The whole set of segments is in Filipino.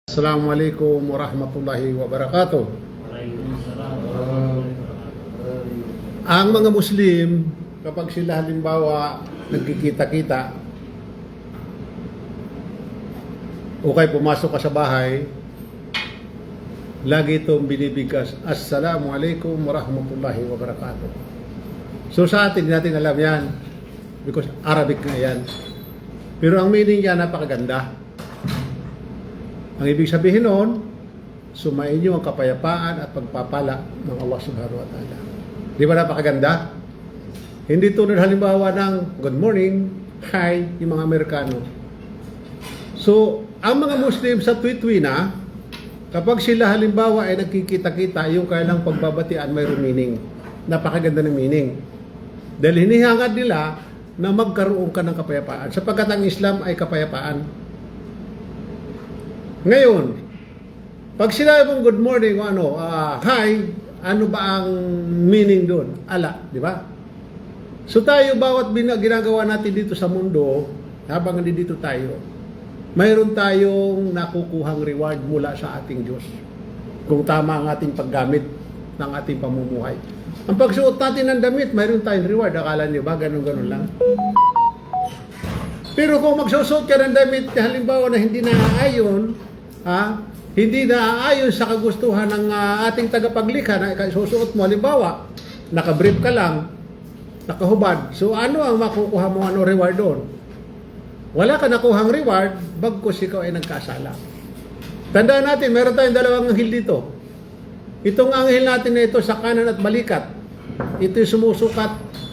Assalamualaikum warahmatullahi wabarakatuh. Ang mga Muslim, kapag sila halimbawa nagkikita-kita o kaya pumasok ka sa bahay, lagi itong binibigkas, Assalamualaikum warahmatullahi wabarakatuh. So sa atin, natin alam yan because Arabic nga yan. Pero ang meaning niya napakaganda. Ang ibig sabihin noon, sumainyo ang kapayapaan at pagpapala ng Allah subhanahu wa ta'ala. Di ba napakaganda? Hindi tulad halimbawa ng good morning, hi, yung mga Amerikano. So, ang mga Muslim sa tuwi-tuwi kapag sila halimbawa ay nagkikita-kita, yung kailang pagbabatian mayroong meaning. Napakaganda ng meaning. Dahil hinihangad nila na magkaroon ka ng kapayapaan. Sapagkat ang Islam ay kapayapaan. Ngayon, pag sinabi mong good morning o hi, ano ba ang meaning doon? Ala, di ba? So tayo, bawat ginagawa natin dito sa mundo, habang nandito tayo, mayroon tayong nakukuhang reward mula sa ating Diyos. Kung tama ang ating paggamit ng ating pamumuhay. Ang pagsuot natin ng damit, mayroon tayong reward. Akala niyo ba? Ganun-ganun lang. Pero kung magsusuot ka ng damit, halimbawa na hindi naaayon, hindi naaayon sa kagustuhan ng ating tagapaglikha na susuot mo, halimbawa, nakabrief ka lang, nakahubad. So ano ang makukuha mo, reward doon? Wala ka nakuhang reward, bagkus ikaw ay nagkasala. Tandaan natin, meron tayong dalawang anghel dito. Itong anghel natin na ito sa kanan at balikat. Ito yung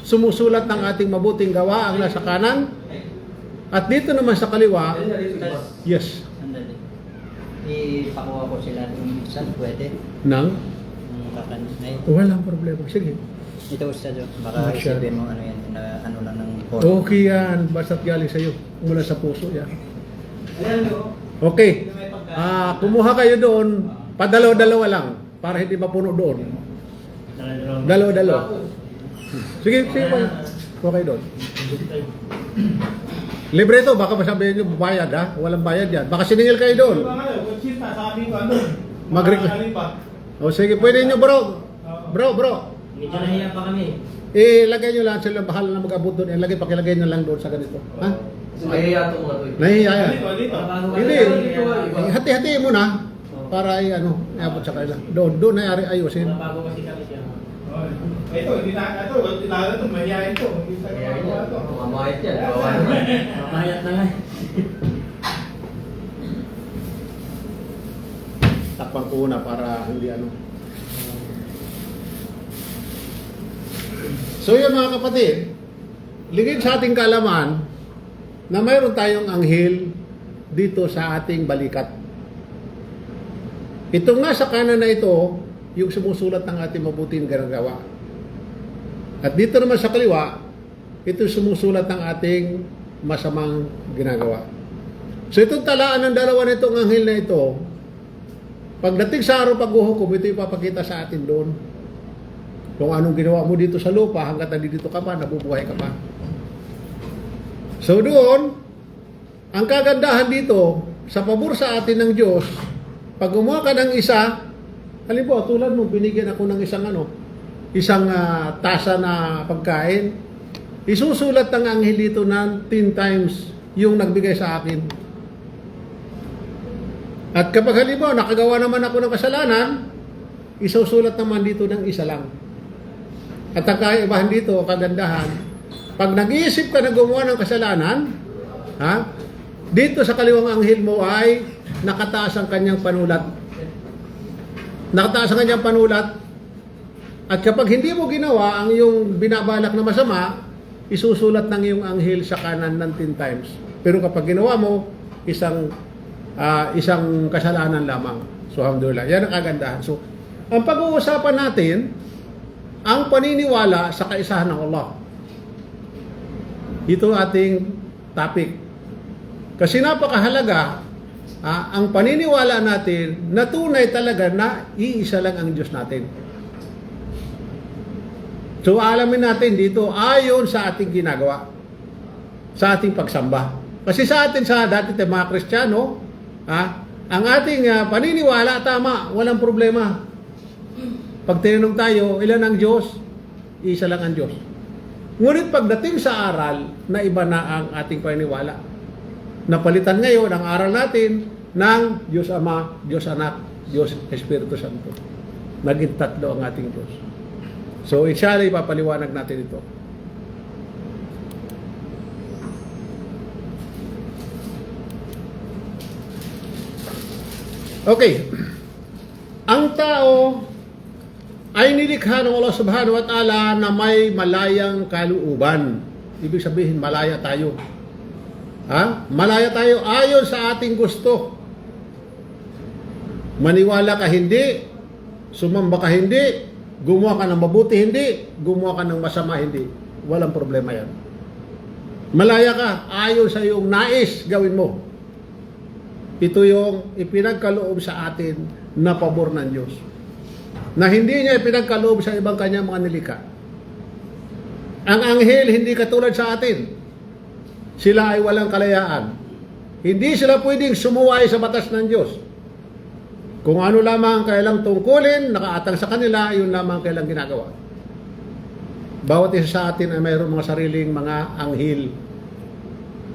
sumusulat ng ating mabuting gawa ang nasa kanan. At dito naman sa kaliwa, yes. Ipakuha ko sila ng saan pwede. Nang? Kakanis na ito. Walang problema. Sige. Ito Ustad, baka isipin mo ano yan, na ano lang ng form. Okay yan. Basta't galing sa'yo. Mula sa puso yan. Okay. Kumuha kayo doon. Padalaw-dalawa lang. Para hindi mapuno doon. Dalaw-dalaw. Sige. Okay doon. Libre ito, baka masabihin nyo, bayad ha? Walang bayad yan. Baka siningil kayo doon. O sige, pwede nyo bro. Bro. Medyo nahiya pa kami. Lagay nyo lang sila, bahala na mag-abot doon. Pakilagay nyo lang doon sa ganito. Ha? Nahiya ito mga ito. Nahiya yan. Hindi. Hindi. Hati-hatiin mo na. Para ay iabot sa kanila. Doon na ayusin. Bago kasi kami siya. Ito, hindi na ito, mahihayin ito. Mamayat yan. Mamayat na nga. Takpan ko una para hindi So yun mga kapatid, ligid sa ating kaalaman na mayroon tayong anghel dito sa ating balikat. Ito nga sa kanan na ito, yung sumusulat ng ating mabuting ginagawa. At dito naman sa kaliwa, ito sumusulat ng ating masamang ginagawa. So itong talaan ng dalawa nitong anghel na ito, pagdating sa araw paghuhukom, ito ipapakita sa atin doon. Kung anong ginawa mo dito sa lupa, hanggat nandito ka pa, nabubuhay ka pa. So doon, ang kagandahan dito, sa pabor sa atin ng Diyos, pag gumawa ka ng isa, halimbawa, tulad mo, binigyan ako ng isang tasa na pagkain, isusulat ng anghel dito ng 10 times yung nagbigay sa akin. At kapag halimbawa, nakagawa naman ako ng kasalanan, isusulat naman dito ng isa lang. At ang kaibahan dito, kagandahan, pag nag-iisip ka na gumawa ng kasalanan, dito sa kaliwang anghel mo ay nakataas ang kanyang panulat. Nakataas ang kanyang panulat. At kapag hindi mo ginawa ang iyong binabalak na masama, isusulat ng iyong anghel sa kanan ng 10 times. Pero kapag ginawa mo, isang kasalanan lamang. So, alhamdulillah. Yan ang kagandahan. So, ang pag-uusapan natin, ang paniniwala sa kaisahan ng Allah. Ito ating topic. Kasi napakahalaga, ang paniniwala natin na tunay talaga na iisa lang ang Diyos natin. So alamin natin dito ayon sa ating ginagawa, sa ating pagsamba. Kasi sa atin, sa dati tayo mga Kristiyano, ang ating paniniwala, tama, walang problema. Pag tinanong tayo, ilan ang Diyos? Isa lang ang Diyos. Ngunit pagdating sa aral, na iba na ang ating paniniwala. Napalitan ngayon ang aral natin ng Diyos Ama, Diyos Anak, Diyos Espiritu Santo. Naging tatlo ang ating Diyos. So, inshallah, ipapaliwanag natin ito. Okay. Ang tao ay nilikha ng Allah Subhanahu wa Ta'ala na may malayang kalooban. Ibig sabihin, malaya tayo. Malaya tayo ayon sa ating gusto. Maniwala ka hindi, sumamba ka hindi, gumawa ka ng mabuti hindi, gumawa ka ng masama hindi. Walang problema yan. Malaya ka ayon sa iyong nais gawin mo. Ito yung ipinagkaloob sa atin na pabor ng Diyos. Na hindi niya ipinagkaloob sa ibang kanyang mga nilikha. Ang anghel hindi katulad sa atin. Sila ay walang kalayaan. Hindi sila pwedeng sumuway sa batas ng Diyos. Kung ano lamang kailang tungkulin, nakaatang sa kanila, yun lamang kailang ginagawa. Bawat isa sa atin ay mayroong mga sariling mga anghel.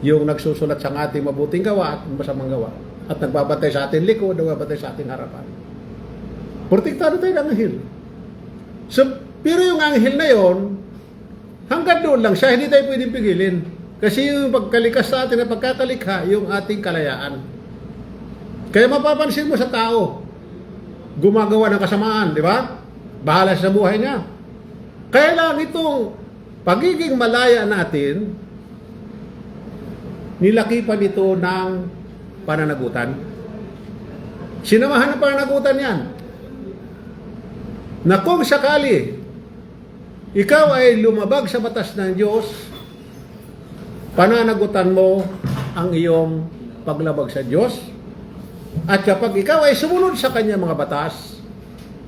Yung nagsusulat sa ating mabuting gawa at masamang gawa. At nagbabatay sa ating likod, nagbabatay sa ating harapan. Protektado tayo ng anghel. So, pero yung anghel na yon, hanggang doon lang siya, hindi tayo pwedeng pigilin. Kasi yung pagkalikas sa atin na pagkakalikha, yung ating kalayaan. Kaya mapapansin mo sa tao, gumagawa ng kasamaan, di ba? Bahala sa buhay niya. Kaya lang itong pagiging malaya natin, nilakipan ito ng pananagutan. Sinamahan ng pananagutan yan. Na kung sakali, ikaw ay lumabag sa batas ng Diyos, pananagutan mo ang iyong paglabag sa Diyos. At kapag ikaw ay sumunod sa kanyang mga batas,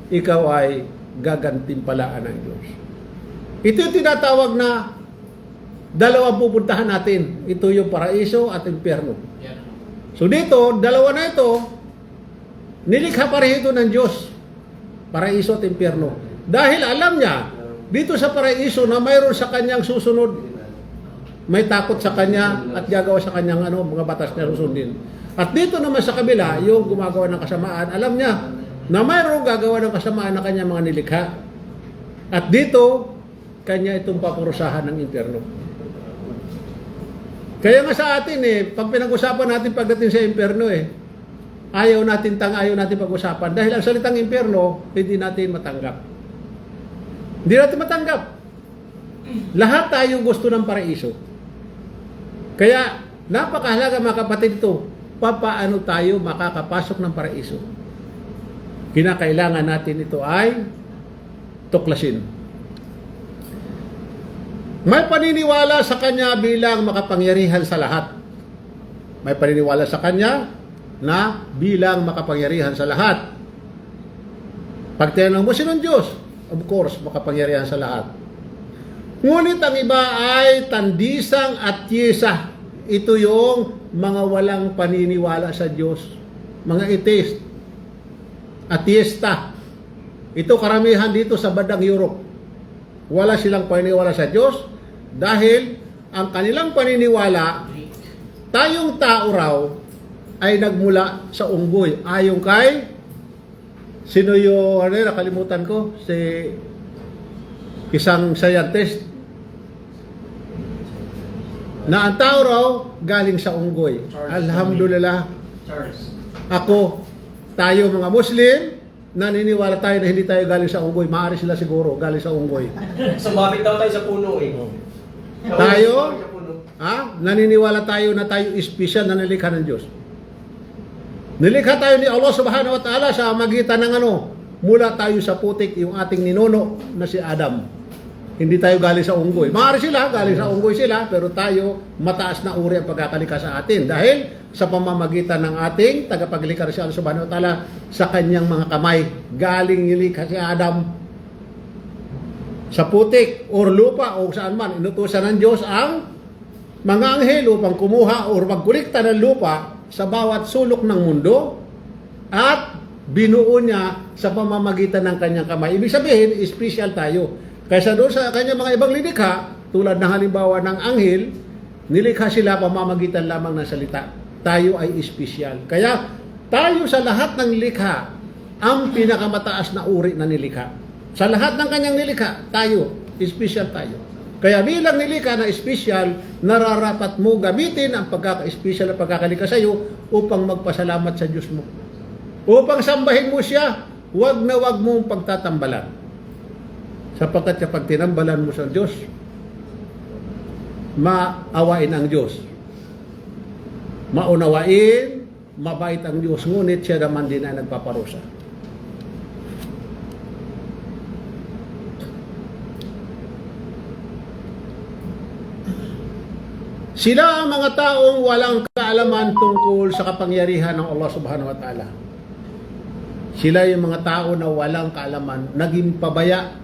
ikaw ay gagantimpalaan ng Diyos. Ito yung tinatawag na dalawang pupuntahan natin. Ito yung paraiso at impyerno. So dito, dalawa na ito, nilikha pareho ito ng Diyos. Paraiso at impyerno. Dahil alam niya, dito sa paraiso na mayroon sa kanyang susunod, may takot sa kanya at gagawa sa kanyang mga batas na susundin. At dito naman sa kabila, yung gumagawa ng kasamaan, alam niya na mayroong gagawa ng kasamaan na kanyang mga nilikha. At dito, kanya itong paparusahan ng impyerno. Kaya nga sa atin pag pinag-usapan natin pagdating sa impyerno ayaw natin pag-usapan. Dahil ang salitang impyerno, hindi natin matanggap. Hindi natin matanggap. Lahat tayo gusto ng paraiso. Kaya, napakahalaga mga kapatid ito, papaano tayo makakapasok ng paraiso. Kinakailangan natin ito ay tuklasin. May paniniwala sa Kanya bilang makapangyarihan sa lahat. May paniniwala sa Kanya na bilang makapangyarihan sa lahat. Pag tinanong mo, sinong Diyos? Of course, makapangyarihan sa lahat. Ngunit ang iba ay tandisang at tiyesa. Ito yung mga walang paniniwala sa Diyos. Mga atheist. Atheista. Ito karamihan dito sa bandang Europe. Wala silang paniniwala sa Diyos dahil ang kanilang paniniwala, tayong tao raw ay nagmula sa unggoy. Ayon kay, sino yung, nakalimutan ko, si isang scientist, na ang tao raw galing sa unggoy. Alhamdulillah. Tayo mga Muslim, naniniwala tayo na hindi tayo galing sa unggoy. Maaari sila siguro galing sa unggoy. Sumabit daw tayo sa puno Tayo, naniniwala tayo na tayo espesyal na nilikha ng Diyos. Nilikha tayo ni Allah Subhanahu wa Ta'ala sa magitan ng mula tayo sa putik, yung ating ninuno na si Adam. Hindi tayo galing sa unggoy. Maaari sila, galing sa unggoy sila, pero tayo mataas na uri ang pagkakalikha sa atin. Dahil sa pamamagitan ng ating tagapaglikha si Allah Subhanahu wa Ta'ala sa kanyang mga kamay, galing nilikha si Adam sa putik or lupa o saan man. Inutusan ng Diyos ang mga anghel upang kumuha o magkulikta ng lupa sa bawat sulok ng mundo at binuo niya sa pamamagitan ng kanyang kamay. Ibig sabihin, special tayo. Kaysa doon sa kanyang mga ibang lilikha, tulad ng halimbawa ng anghel, nilikha sila pamamagitan lamang ng salita. Tayo ay special. Kaya tayo sa lahat ng likha, ang pinakamataas na uri na nilikha. Sa lahat ng kanyang nilikha, tayo, special tayo. Kaya bilang nilikha na special, nararapat mo gamitin ang pagkaka-special na pagkakalikha sa iyo upang magpasalamat sa Diyos mo. Upang sambahin mo siya, wag na wag mong pagtatambalan. Sapagkat kapag tinambalan mo sa Diyos, maawain ang Diyos. Maunawain, mabait ang Diyos, ngunit siya naman din ay nagpaparusa. Sila ang mga taong walang kaalaman tungkol sa kapangyarihan ng Allah subhanahu wa ta'ala. Sila yung mga tao na walang kaalaman, naging pabaya.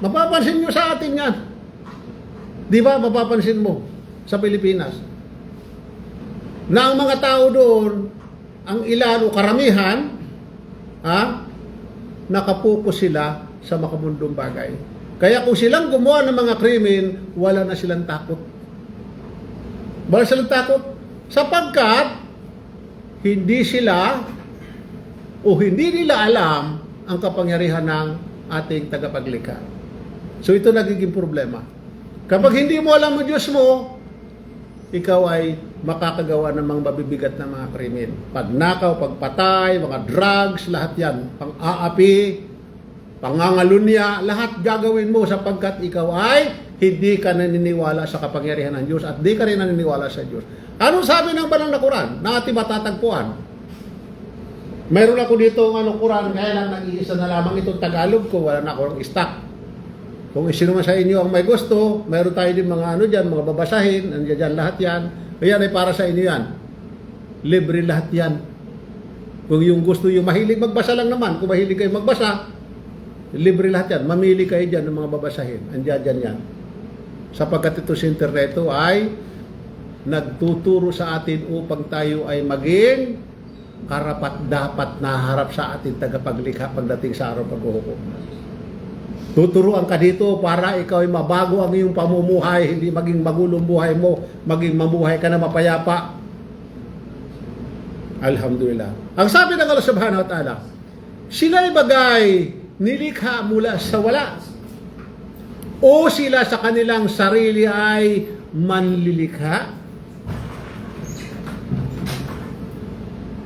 Mapapansin nyo sa atin yan. Di ba, mapapansin mo sa Pilipinas na ang mga tao doon, ang ilan o karamihan, nakapokus sila sa makamundong bagay. Kaya kung silang gumawa ng mga krimen, wala na silang takot. Wala silang takot sapagkat hindi sila o hindi nila alam ang kapangyarihan ng ating tagapaglikha. So ito nagiging problema. Kapag hindi mo alam ang Diyos mo, ikaw ay makakagawa ng mga mabibigat na mga krimen. Pagnakaw, pagpatay, mga drugs, lahat yan. Pang-aapi, pangangalunya, lahat gagawin mo sapagkat ikaw ay hindi ka naniniwala sa kapangyarihan ng Diyos at di ka rin naniniwala sa Diyos. Anong sabi ng banal na Quran na ating matatagpuan? Mayroon ako dito ng Quran, kaya lang nag-iisa na lamang itong Tagalog ko, wala na akong stock. Kung sino man sa inyo ang may gusto, mayroon tayo din mga dyan, mga babasahin, nandiyan dyan, lahat yan. Kaya ay para sa inyo yan. Libre lahat yan. Kung yung gusto yung mahilig magbasa lang naman, kung mahilig kayo magbasa, libre lahat yan. Mamili kayo dyan ng mga babasahin. Andiyan dyan yan. Sapagkat ito sa interneto ay nagtuturo sa atin upang tayo ay maging karapat dapat na harap sa ating tagapaglikha pagdating sa araw paghuhukom. Tuturuan ka dito para ikaw ay mabago ang iyong pamumuhay, hindi maging magulong buhay mo, maging mamuhay ka na mapayapa. Alhamdulillah. Ang sabi ng Allah subhanahu wa ta'ala, sila'y bagay nilikha mula sa wala, o sila sa kanilang sarili ay manlilikha?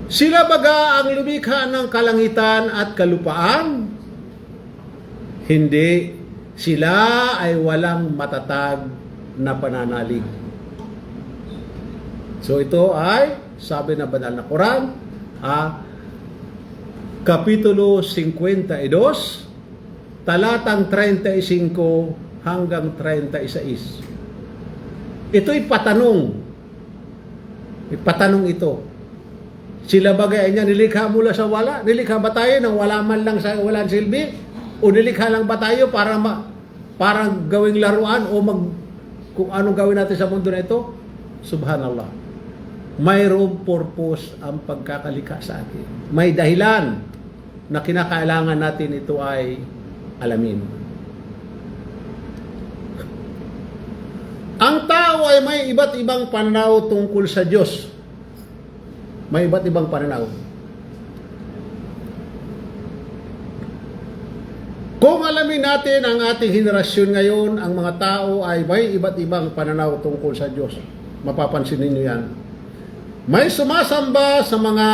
Sila baga ang lumikha ng kalangitan at kalupaan? Hindi. Sila ay walang matatag na pananalig. So ito ay sabi na banal na Quran, Kapitulo 52, talatang 35 hanggang 36. Ito'y patanong. Patanong ito. Sila bagay niya nilikha mula sa wala? Nilikha ba tayo nang wala man lang sa walang silbi? O nilikha lang ba tayo para gawing laruan o kung anong gawin natin sa mundo na ito? Subhanallah. Mayroong purpose ang pagkakalikha sa atin. May dahilan na kinakailangan natin ito ay alamin. Ang tao ay may iba't ibang pananaw tungkol sa Diyos. May iba't ibang pananaw. Kung alamin natin ang ating henerasyon ngayon, ang mga tao ay may iba't ibang pananaw tungkol sa Diyos. Mapapansin ninyo yan. May sumasamba sa mga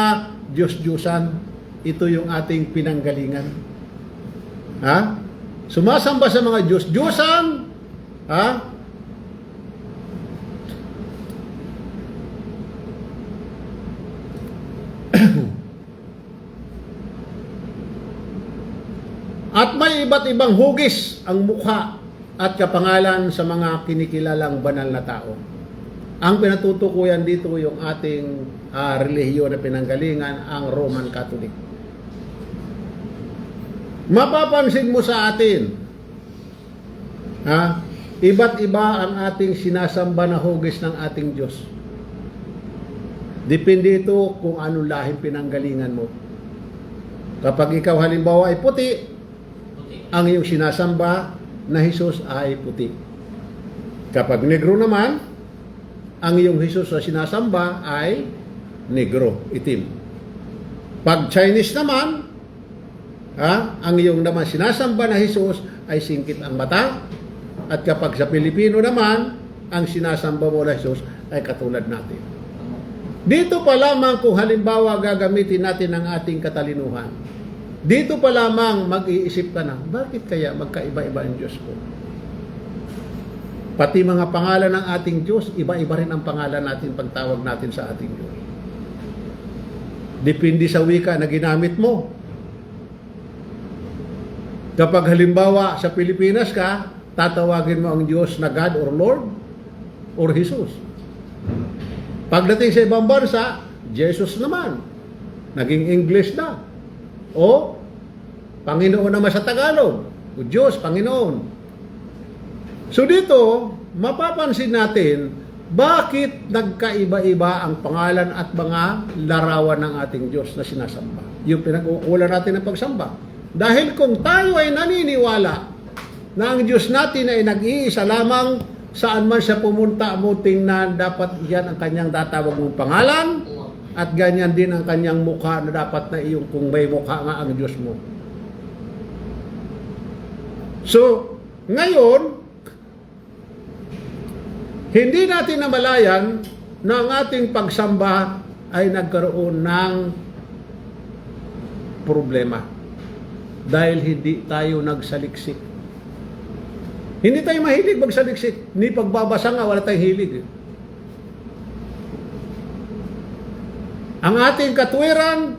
Diyos-Diyusan. Ito yung ating pinanggalingan. Sumasamba sa mga Diyos-Diyusan. At may iba't ibang hugis ang mukha at kapangalan sa mga kinikilalang banal na tao. Ang pinatutukuyan dito yung ating relihiyon na pinanggalingan, ang Roman Catholic. Mapapansin mo sa atin, iba't iba ang ating sinasamba na hugis ng ating Diyos. Depende ito kung anong lahing pinanggalingan mo. Kapag ikaw halimbawa ay puti, ang iyong sinasamba na Jesus ay puti. Kapag negro naman, ang iyong Jesus na sinasamba ay negro, itim. Pag Chinese naman, ang iyong naman sinasamba na Jesus ay singkit ang mata. At kapag sa Pilipino naman, ang sinasamba mo na Jesus ay katulad natin. Dito pa lamang kung halimbawa gagamitin natin ang ating katalinuhan. Dito pa lamang mag-iisip ka na, bakit kaya magkaiba-iba ang Diyos ko? Pati mga pangalan ng ating Diyos, iba-iba rin ang pangalan natin pagtawag natin sa ating Diyos. Depende sa wika na ginamit mo. Kapag halimbawa sa Pilipinas ka, tatawagin mo ang Diyos na God or Lord or Jesus. Pagdating sa ibang bansa, Jesus naman. Naging English na. O Panginoon naman sa Tagalog. O Diyos, Panginoon. So dito, mapapansin natin bakit nagkaiba-iba ang pangalan at mga larawan ng ating Diyos na sinasamba. Yung pinag-uukulan natin ng pagsamba. Dahil kung tayo ay naniniwala na ang Diyos natin ay nag-iisa lamang, saan man siya pumunta mo tingnan, dapat yan ang kanyang tatawag mong pangalan at ganyan din ang kanyang mukha na dapat na iyong kung may mukha nga ang Diyos mo. So, ngayon, hindi natin namalayan na ang ating pagsamba ay nagkaroon ng problema dahil hindi tayo nagsaliksik. Hindi tayo mahilig magsaliksik. Ni pagbabasa nga, wala tayong hilig. Ang ating katwiran,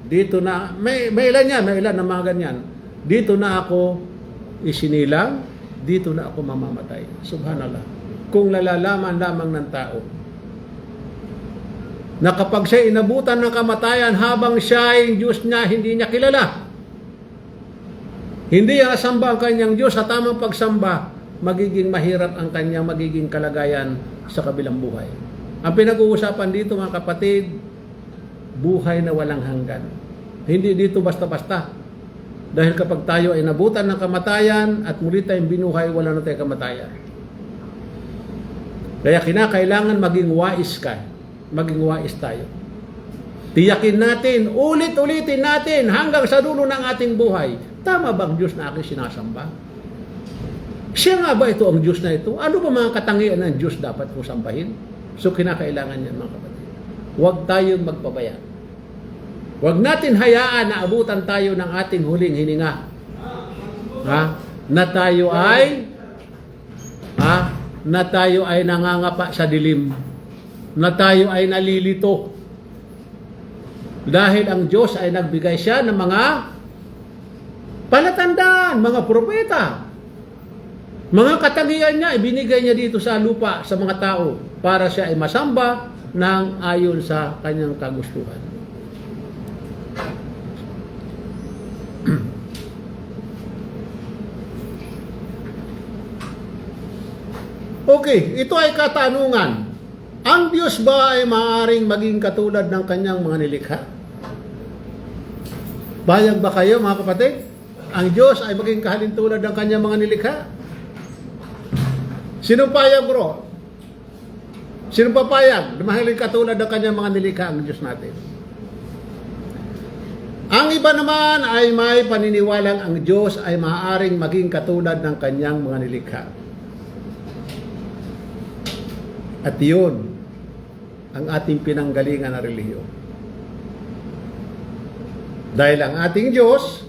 dito na, may ilan yan, may ilan na mga ganyan. Dito na ako isinilang, dito na ako mamamatay. Subhanallah. Kung lalalaman lamang ng tao na kapag siya inabutan ng kamatayan habang siya ay Diyos niya, hindi niya kilala. Hindi niya nasamba ang kanyang Diyos sa tamang pagsamba, magiging mahirap ang kanyang magiging kalagayan sa kabilang buhay. Ang pinag-uusapan dito mga kapatid, buhay na walang hanggan. Hindi dito basta-basta. Dahil kapag tayo ay nabutan ng kamatayan at muli tayong binuhay, wala na tayong kamatayan. Kaya kinakailangan maging wais ka. Maging wais tayo. Tiyakin natin, ulit-ulitin natin hanggang sa dulo ng ating buhay. Tama ba ang Diyos na aking sinasamba? Siya nga ba ito ang Diyos na ito? Ano ba mga katangian ng Diyos dapat kong sambahin? So kinakailangan yan mga kapatid. Huwag tayong magpabaya. Huwag natin hayaan na abutan tayo ng ating huling hininga. Na tayo ay nangangapa sa dilim. Na tayo ay nalilito. Dahil ang Diyos ay nagbigay siya ng mga palatandaan, mga propeta. Mga katangian niya, ibinigay niya dito sa lupa sa mga tao para siya ay masamba ng ayon sa kanyang kagustuhan. Okay, ito ay katanungan. Ang Diyos ba ay maaaring maging katulad ng kanyang mga nilikha? Bayag ba kayo mga kapatid? Ang Diyos ay maging kahalintulad ng kanyang mga nilikha? Sino payag bro? Sino papayag na maging katulad ng kanyang mga nilikha ang Diyos natin? Ang iba naman ay may paniniwalang ang Diyos ay maaaring maging katulad ng kanyang mga nilikha. At yun ang ating pinanggalingan na relihiyon. Dahil ang ating Diyos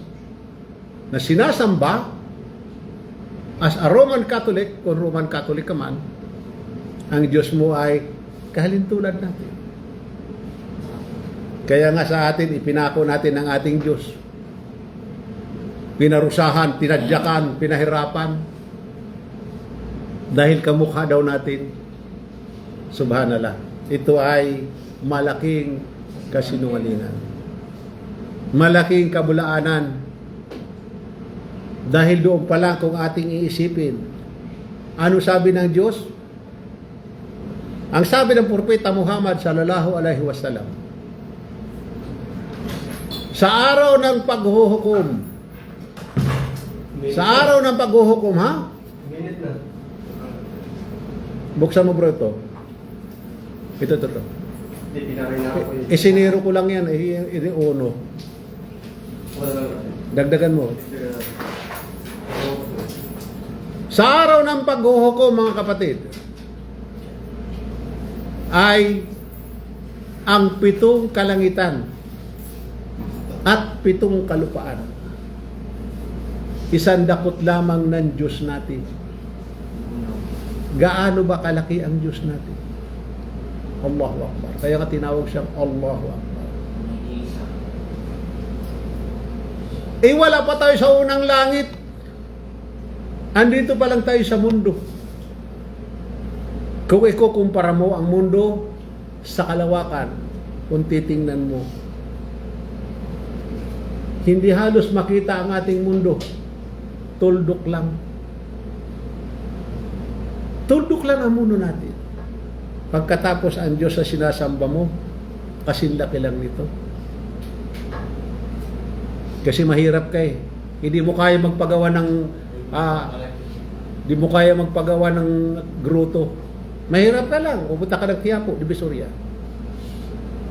na sinasamba as a Roman Catholic, kung Roman Catholic ka man, ang Diyos mo ay kahalintulad natin. Kaya nga sa atin, ipinako natin ang ating Diyos. Pinarusahan, pinadyakan, pinahirapan. Dahil kamukha daw natin. Subhanallah. Ito ay malaking kasinungalingan. Malaking kabulaanan. Dahil doon pa lang kung ating iisipin, ano sabi ng Diyos? Ang sabi ng Propeta Muhammad sallallahu alaihi wasallam, Sa araw ng paghuhukom. Sa araw ng paghuhukom, ha? Minute na. Buksan mo bro ito. Ito. Hindi, pinarin na ako yun. Isiniro ko lang yan. Uno. Wala lang. Dagdagan mo. Sa araw ng paghuhukom, mga kapatid, ay ang 7 kalangitan at 7 kalupaan. Isandakot lamang ng Diyos natin. Gaano ba kalaki ang Diyos natin? Allahu Akbar. Kaya nga tinawag siyang Allahu Akbar. Wala pa tayo sa unang langit. Andito pa lang tayo sa mundo. Kung ikukumpara mo ang mundo sa kalawakan, kung titingnan mo, hindi halos makita ang ating mundo. Tuldok lang. Tuldok lang ang mundo natin. Pagkatapos ang Diyos sa sinasamba mo, kasinlaki lang nito. Kasi mahirap ka eh. Hindi mo kaya magpagawa ng gruto. Mahirap ka lang. Pupunta ka ng Quiapo, Divisoria.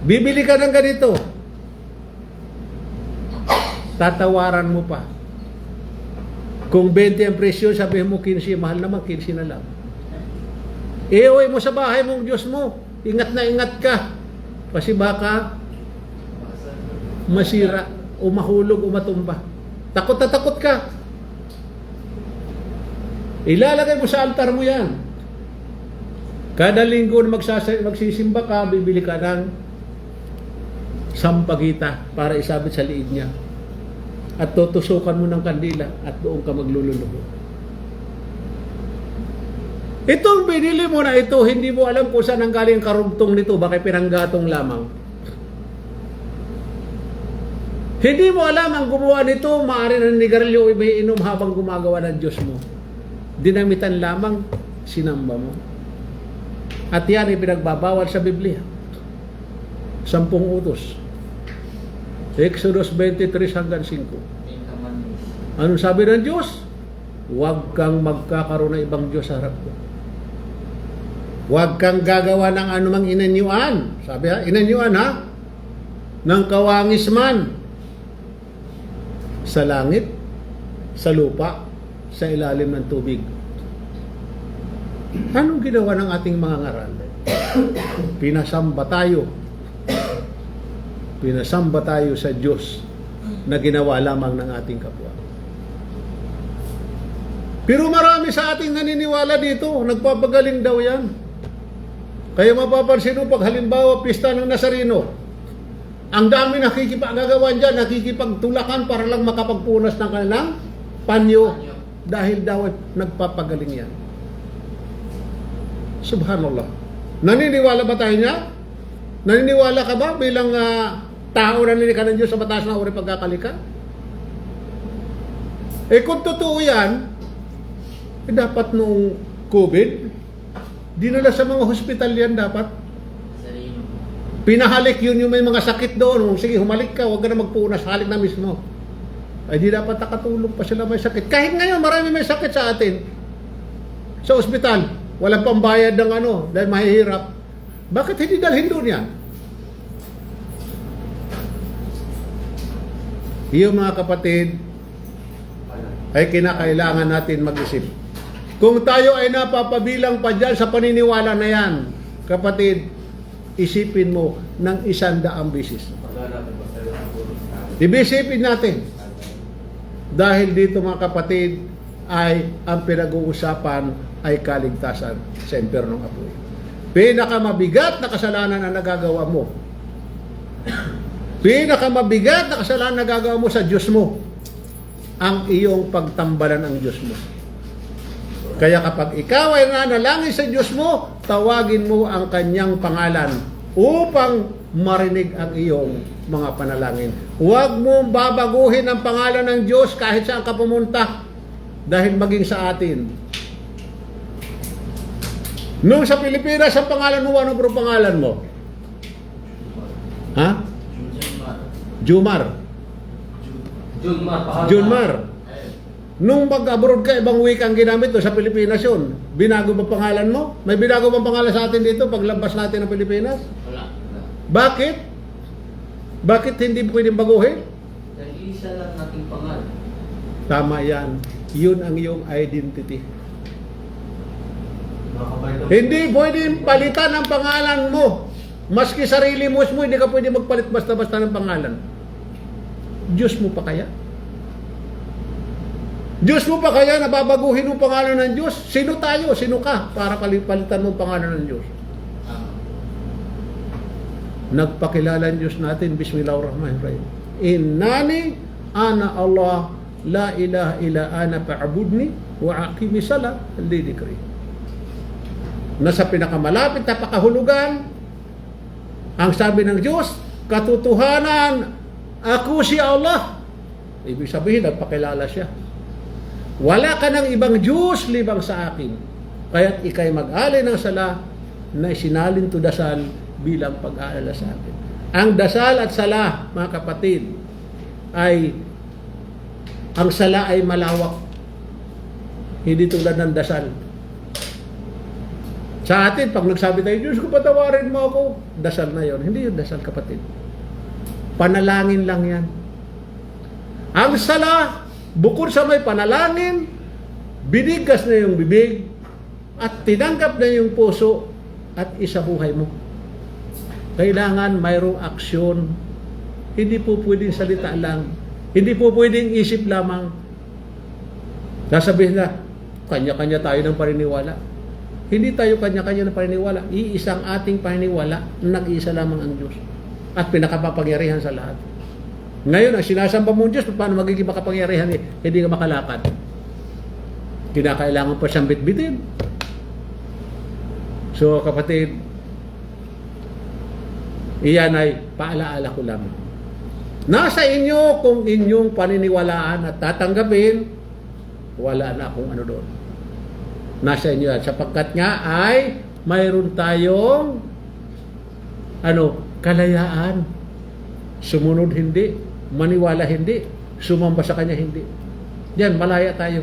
Bibili ka ng ganito. Tatawaran mo pa. Kung 20 ang presyo, sabihin mo 15, mahal naman, 15 na lang. Iuwi mo sa bahay mong Diyos mo. Ingat na ingat ka. Kasi baka masira o mahulog o matumba. Takot na takot ka. Ilalagay mo sa altar mo yan. Kada linggo na magsisimba ka, bibili ka ng sampagita para isabit sa liig niya. At tutusukan mo ng kandila at doon ka maglululubo. Itong binili mo na ito, hindi mo alam kung saan ang galing karugtong nito, baka pinanggatong lamang. Hindi mo alam ang gumawa nito, maaari na nigarilyo o may inom habang gumagawa ng Diyos mo. Dinamitan lamang, sinamba mo. At yan ay pinagbabawal sa Biblia. 10 utos. Exodus 23 hanggang 5. Anong sabi ng Diyos? Huwag kang magkakaroon ng ibang Diyos sa harap ko. Huwag kang gagawa ng anumang inanyuan. Sabi ha, inanyuan ha? Ng kawangis man. Sa langit, sa lupa, sa ilalim ng tubig. Anong ginawa ng ating mga ngaral? Pinasamba tayo. Pinasamba tayo sa Diyos na ginawa lamang ng ating kapwa. Pero marami sa ating naniniwala dito, nagpapagaling daw yan. Kaya mapapansin mo pag halimbawa pista ng Nazareno, ang dami nakikipagagawan dyan, nakikipagtulakan para lang makapagpunas ng kanilang panyo. Dahil daw nagpapagaling yan. Subhanallah. Naniniwala ba tayo niya? Naniniwala ka ba bilang tao na nilikha ng Diyos sa mataas na uri pagkakalika? Kung totoo yan, dapat noong COVID, dinala sa mga hospital yan dapat. Pinahalik yun yung may mga sakit doon. Sige, humalik ka, huwag ka na magpunas, halik na mismo. Ay di dapat nakatulog pa sila may sakit. Kahit ngayon, marami may sakit sa atin. Sa ospital, walang pambayad ng dahil mahihirap. Bakit hindi dalhin doon yan? Yung mga kapatid, ay kinakailangan natin mag-isip. Kung tayo ay napapabilang pa dyan sa paniniwala na yan, kapatid, isipin mo ng 100 beses. Ibisipin natin. Dahil dito mga kapatid, ay ang pinag-uusapan ay kaligtasan sa impyernong apoy. Pinakamabigat na kasalanan na nagagawa mo. Pinakamabigat na kasalanan na nagagawa mo sa Diyos mo, ang iyong pagtambalan ang Diyos mo. Kaya kapag ikaw ay nanalangin sa Diyos mo, tawagin mo ang kanyang pangalan upang marinig ang iyong mga panalangin. Huwag mo babaguhin ang pangalan ng Diyos kahit saan ka pumunta, dahil maging sa atin. Nung sa Pilipinas, ang pangalan mo, ano bro pangalan mo? Ha? Jumar. Junmar. Nung mag-abroad ka, ibang wikang ginamit doon sa Pilipinas yun. Binago ba pangalan mo? May binago bang pangalan sa atin dito paglabas natin ng Pilipinas? Wala. Bakit? Bakit hindi pwedeng baguhin? Dahil isa lang nating pangalan. Tama yan. Yun ang iyong identity. Makakabait ang- Hindi pwedeng palitan ang pangalan mo. Maski sarili mo, hindi ka pwede magpalit basta-basta ng pangalan. Diyos mo pa kaya? Diyos mo pa kaya na babaguhin ang pangalan ng Diyos? Sino tayo? Sino ka? Para palitan mo ang pangalan ng Diyos. Nagpakilala ang Diyos natin. Bismillahirrahmanirrahim. Innani ana Allah la ilaha illa ana fa'budni wa aqimi salat li dhikri. Nasa pinakamalapit na pakahulugan, ang sabi ng Diyos, katotohanan, ako si Allah. Ibig sabihin, nagpakilala siya. Wala ka ng ibang Diyos libang sa akin. Kaya't ikay mag-alay ng sala na isinalin to dasal bilang pag-aalala sa akin. Ang dasal at sala, mga kapatid, ay ang sala ay malawak. Hindi tulad ng dasal. Sa atin, pag nagsabi tayo, Diyos ko, patawarin mo ako, dasal na yon. Hindi yung dasal, kapatid. Panalangin lang yan. Ang sala, bukod sa may panalangin, binigas na yung bibig, at tinanggap na yung puso, at isabuhay mo. Kailangan mayroong aksyon. Hindi po pwedeng salita lang. Hindi po pwedeng isip lamang. Sasabihin na, kanya-kanya tayo ng paniniwala. Hindi tayo kanya-kanya ng paniniwala. Iisang ating paniniwala, nag-iisa lamang ang Diyos. At pinakapapangyarihan sa lahat. Ngayon, ang sinasamba mong Diyos, paano magiging makapangyarihan? Hindi ka makalakad. Kinakailangan pa siyang bitbitin. So, kapatid, iyan ay paalaala ko lamang. Nasa inyo kung inyong paniniwalaan at tatanggapin, wala na akong ano doon. Nasa inyo yan. Sapagkat nga ay mayroon tayong kalayaan. Sumunod hindi, maniwala hindi, sumamba sa kanya hindi. Yan, malaya tayo.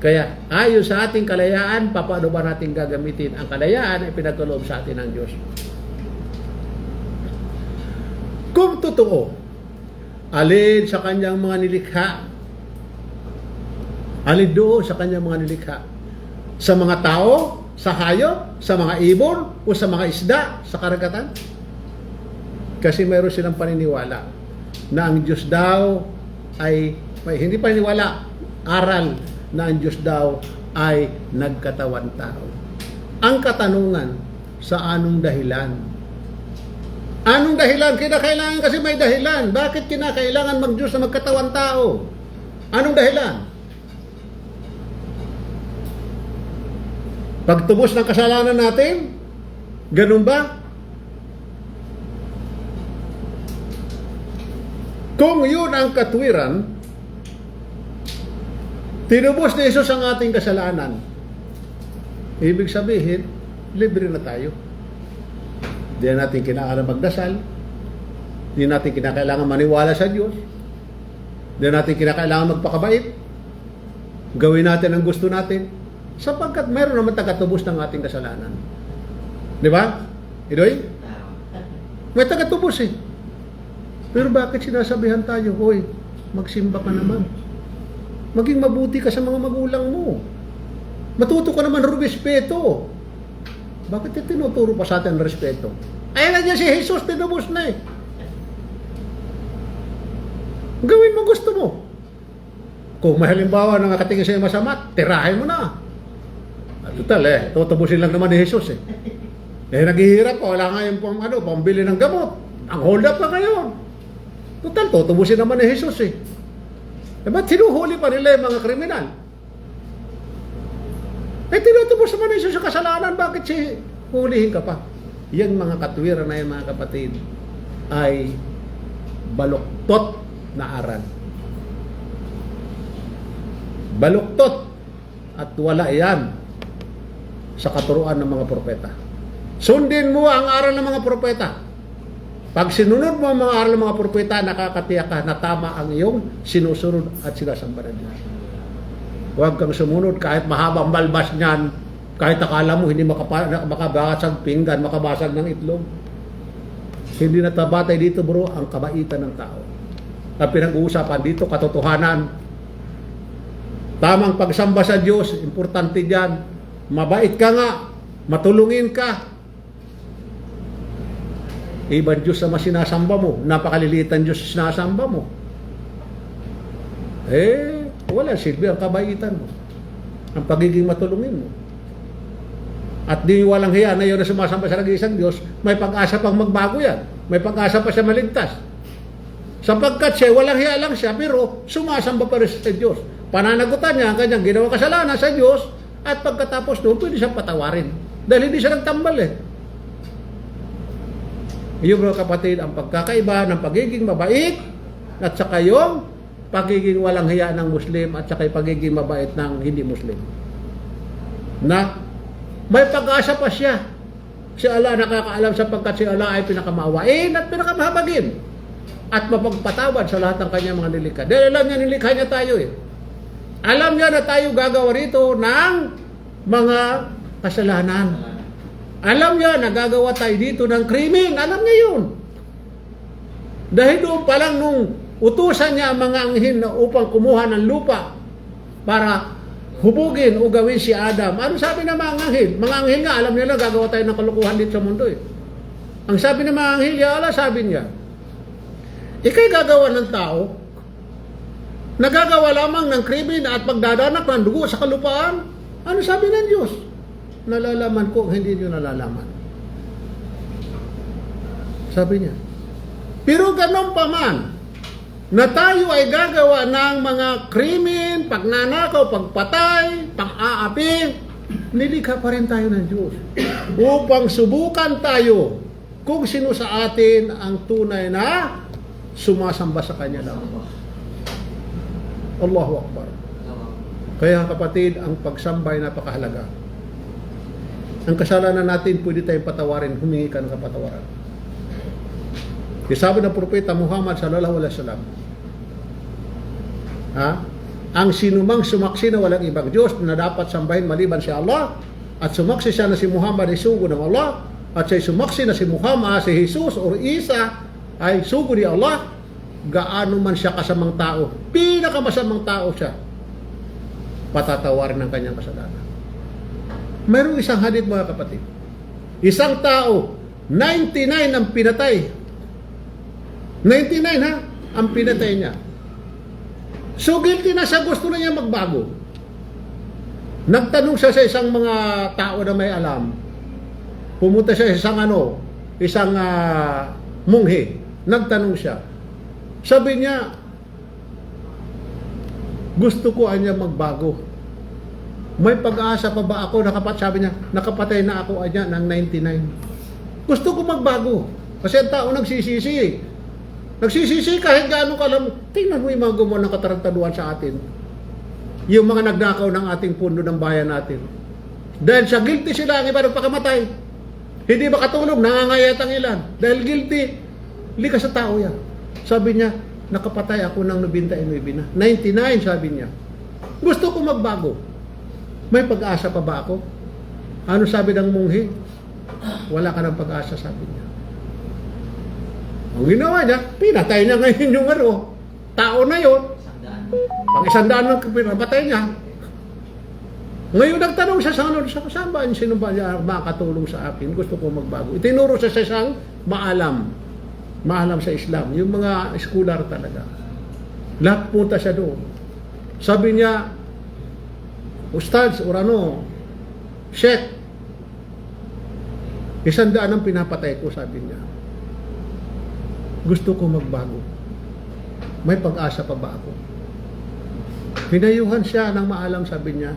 Kaya ayon sa ating kalayaan, paano ba natin gagamitin? Ang kalayaan ay pinagkaloob sa atin ng Diyos. Kung totoo, alin sa kanyang mga nilikha, alin doon sa kanyang mga nilikha, sa mga tao, sa hayop, sa mga ibon, o sa mga isda, sa karagatan? Kasi mayroon silang paniniwala na ang Diyos daw ay, hindi paniniwala, aral na ang Diyos daw ay nagkatawan tao. Ang katanungan, sa anong dahilan? Anong dahilan? Kinakailangan kasi may dahilan. Bakit kinakailangan mag-Diyos na magkatawan tao? Anong dahilan? Pagtubos ng kasalanan natin? Ganun ba? Kung yun ang katwiran, tinubos ni Jesus ang ating kasalanan. Ibig sabihin, libre na tayo. Hindi na natin kinakailangan magdasal. Hindi natin kinakailangan maniwala sa Diyos. Hindi natin kinakailangan magpakabait. Gawin natin ang gusto natin. Sapagkat mayroon naman tagatubos ng ating kasalanan. Di ba? Idoy? May tagatubos eh. Pero bakit sinasabihan tayo, hoy, magsimba ka naman. Maging mabuti ka sa mga magulang mo. Matuto ka naman ng respeto. Bakit tinuturo pa sa atin ng respeto? Ayan na niya si Jesus, tinubos na eh. Gawin mo gusto mo. Kung may halimbawa na nakatingin sa'yo masama, tirahin mo na. At total tutubusin lang naman ni Jesus eh. Naghihirap pa, wala nga yung pambili ng gamot. Ang hold up pa ngayon. Total, tutubusin naman ni Jesus eh. Ba't sinuhuli pa nila yung mga kriminal? Tinutubos naman ni Jesus sa kasalanan, bakit hulihin ka pa? Yan mga katwiran na yan, mga kapatid, ay baluktot na aral. Baluktot at wala yan sa katuruan ng mga propeta. Sundin mo ang aral ng mga propeta. Pag sinunod mo ang mga aral ng mga propeta, nakakatiyak ka na tama ang iyong sinusunod at sinasamba ng Diyos. Huwag kang sumunod kahit mahabang balbas niyan, kahit akala mo hindi makabasag pinggan, makabasag ng itlog. Hindi natabatay dito bro ang kabaitan ng tao. Ang pinag-uusapan dito, katotohanan. Tamang pagsamba sa Diyos, importante dyan. Mabait ka nga, matulungin ka. Ibang Diyos naman sinasamba mo, napakalilitan Diyos sinasamba mo. Wala silbi ang kabaitan mo, ang pagiging matulungin mo. At di walang hiya na yun na sumasamba sa nag-iisang Diyos, may pag-asa pang magbago yan. May pag-asa pa siya maligtas. Sapagkat siya, walang hiya lang siya, pero sumasamba pa rin sa Diyos. Pananagutan niya ang kanyang ginawang kasalanan sa Diyos, at pagkatapos doon, pwede siyang patawarin. Dahil hindi siya nagtambal Yung mga kapatid, ang pagkakaiba ng pagiging mabait, at saka yung pagiging walang hiya ng Muslim, at saka yung pagiging mabait ng hindi Muslim. Na may pag-asa pa siya. Si Allah nakakaalam sapagkat si Allah ay pinakamaawain at pinakamahabagin at mapagpatawad sa lahat ng kanyang mga nilikha. Dahil alam niya, nilikha niya tayo Alam niya na tayo gagawa rito ng mga kasalanan. Alam niya na gagawa tayo dito ng krimen. Alam niya yun. Dahil doon pa lang nung utusan niya ang mga anghel na upang kumuha ng lupa para hubugin o gawin si Adam. Ano sabi ng mga anghel? Mga anghel nga, alam nila gagawa tayo ng kalukuhan dito sa mundo Ang sabi ng mga anghel, ya Allah, sabi niya, ikay gagawa ng tao, nagagawa lamang ng krimen at pagdadanak ng dugo sa kalupaan. Ano sabi ng Diyos? Nalalaman ko, hindi niyo nalalaman. Sabi niya. Pero ganun pa man, na tayo ay gagawa ng mga krimen, pagnanakaw, pagpatay, pang-aapi, nilikha pa rin tayo ng Diyos. Upang subukan tayo kung sino sa atin ang tunay na sumasamba sa Kanya lang. Allahu Akbar. Kaya kapatid, ang pagsamba ay napakahalaga. Ang kasalanan natin, pwede tayong patawarin, humingi ka ng kapatawaran. Sabi ng propeta Muhammad sallallahu alaihi wasallam, ang sinumang sumaksi na walang ibang Diyos na dapat sambahin maliban si Allah, at sumaksi siya na si Muhammad ay sugo ng Allah, at siya sumaksi na si Muhammad, si Jesus o Isa ay sugo ni Allah, gaano man siya kasamang tao, pinakamasamang tao siya, patatawarin ng kanyang kasalanan. Mayroong isang hadith mga kapatid. Isang tao, 99 ang pinatay. 99 ang pinatay niya. So guilty na siya, gusto na niya magbago. Nagtanong siya sa isang mga tao na may alam. Pumunta siya sa isang munghi. Nagtanong siya. Sabi niya, gusto ko anya magbago. May pag-asa pa ba ako? Sabi niya, nakapatay na ako anya ng 99. Gusto ko magbago. Kasi ang tao nagsisisi. Nagsisisi kahit gaano kalam. Tingnan mo yung mga gumawa ng katarantaduhan sa atin. Yung mga nagnakaw ng ating pundo ng bayan natin. Dahil sa guilty sila ang iba nagpakamatay. Hindi makatulog, nangangayat ang ilan. Dahil guilty, likas sa tao yan. Sabi niya, nakapatay ako ng 99 na. 99 sabi niya. Gusto ko magbago. May pag-asa pa ba ako? Ano sabi ng munghi? Wala ka ng pag-asa, sabi niya. Ang ginawa niya, pinatay niya ngayon yung tao na yun. Pang 100 ng pinapatay niya. Ngayon nagtanong siya saan ba? Sino ba niya makatulong sa akin? Gusto ko magbago. Itinuro siya sa isang maalam sa Islam. Yung mga scholar talaga. Lahat punta siya doon. Sabi niya, Ustads, Sheikh, 100 ang pinapatay ko, sabi niya. Gusto ko magbago. May pag-asa pa ba ako? Pinayuhan siya ng maalam, sabi niya.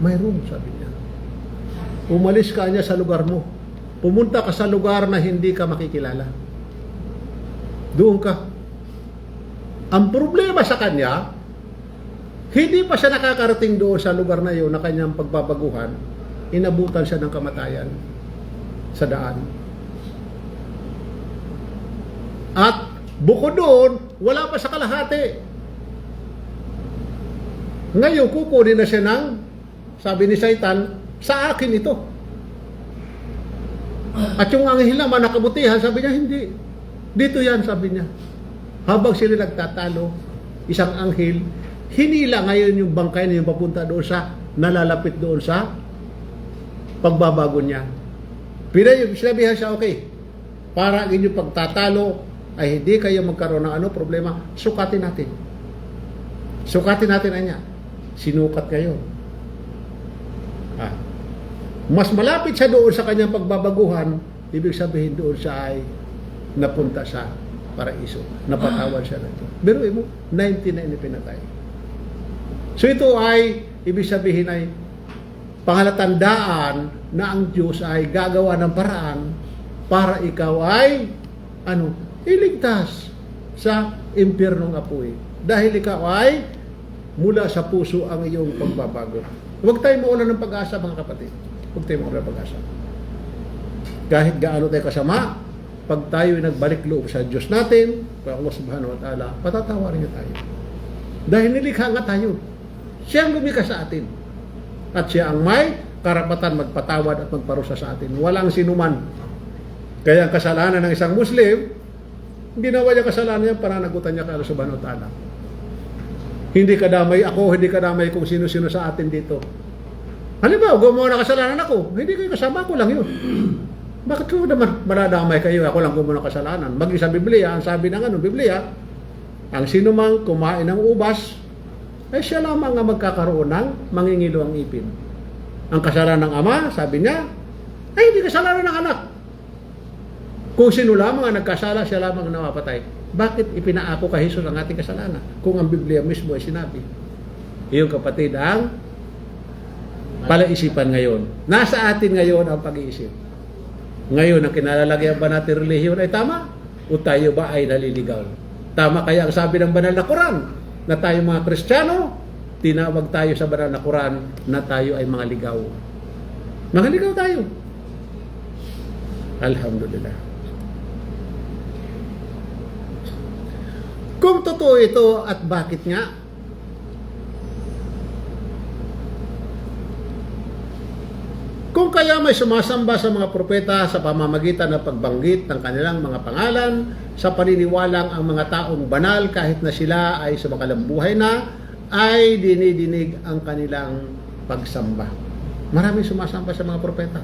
Mayroon, sabi niya. Umalis ka niya sa lugar mo. Pumunta ka sa lugar na hindi ka makikilala. Doon ka. Ang problema sa kanya, hindi pa siya nakakarating doon sa lugar na yun na kanyang pagbabaguhan, inabutan siya ng kamatayan sa daan. At bukod doon, wala pa sa kalahati. Ngayon, kukunin na siya ng, sabi ni Satan, sa akin ito. At yung anghel naman nakabutihan, sabi niya, hindi. Dito yan, sabi niya. Habang sila nagtatalo, isang anghel, hinila ngayon yung bangkay na yung papunta doon sa, nalalapit doon sa pagbabago niya. Sinabihan siya, okay, para ang inyong pagtatalo ay hindi kayo magkaroon ng problema, sukatin natin. Sukatin natin anya. Sinukat kayo. Mas malapit siya doon sa kanyang pagbabaguhan, ibig sabihin doon siya ay napunta sa paraiso. Napatawan siya nito. Pero mo, 99 pinatay. So ito ay, ibig sabihin ay pangalatandaan na ang Diyos ay gagawa ng paraan para ikaw ay iligtas sa impyernong apoy. Dahil ikaw ay mula sa puso ang iyong pagbabago. Huwag tayong mawalan ng pag-asa, mga kapatid. Huwag tayong mawalan ng pag-asa. Kahit gaano tayo kasama, pag tayo ay nagbalik loob sa Diyos natin, kay Allah subhanahu wa ta'ala, patatawarin niya tayo. Dahil nilikha nga tayo. Siya ang lumikha sa atin. At siya ang may karapatan magpatawad at magparusa sa atin. Walang sinuman. Kaya ang kasalanan ng isang Muslim, ginawa niya kasalanan niya, pananagutan niya kay Allah subhanahu wa ta'ala. Hindi kadamay ako, hindi kadamay kung sino-sino sa atin dito. Halimbawa, gumawa ng kasalanan ako, hindi kayo kasama, ko lang yun. Bakit ko naman manadamay kayo? Ako lang gumawa ng kasalanan. Maging sa Biblia, ang sabi ng Biblia, ang sino mang kumain ng ubas, ay siya lamang ang magkakaroon ng mangingilo ang ipin. Ang kasalanan ng ama, sabi niya, ay hindi kasalanan ng anak. Kung sino lamang ang nagkasala, siya lamang ang namapatay. Bakit ipinaako kay Jesus ang ating kasalanan? Kung ang Biblia mismo ay sinabi. Iyong kapatid ang palaisipan ngayon. Nasa atin ngayon ang pag-iisip. Ngayon, ang kinalalagyan ba natin relihiyon ay tama? O tayo ba ay naliligaw? Tama kaya ang sabi ng banal na Quran na tayo mga Kristiyano, tinawag tayo sa banal na Quran na tayo ay mga ligaw. Mga ligaw tayo. Alhamdulillah. Kung totoo ito at bakit nga? Kung kaya may sumasamba sa mga propeta sa pamamagitan ng pagbanggit ng kanilang mga pangalan, sa paniniwalang ang mga taong banal kahit na sila ay sumakalang buhay na, ay dinidinig ang kanilang pagsamba. Maraming sumasamba sa mga propeta.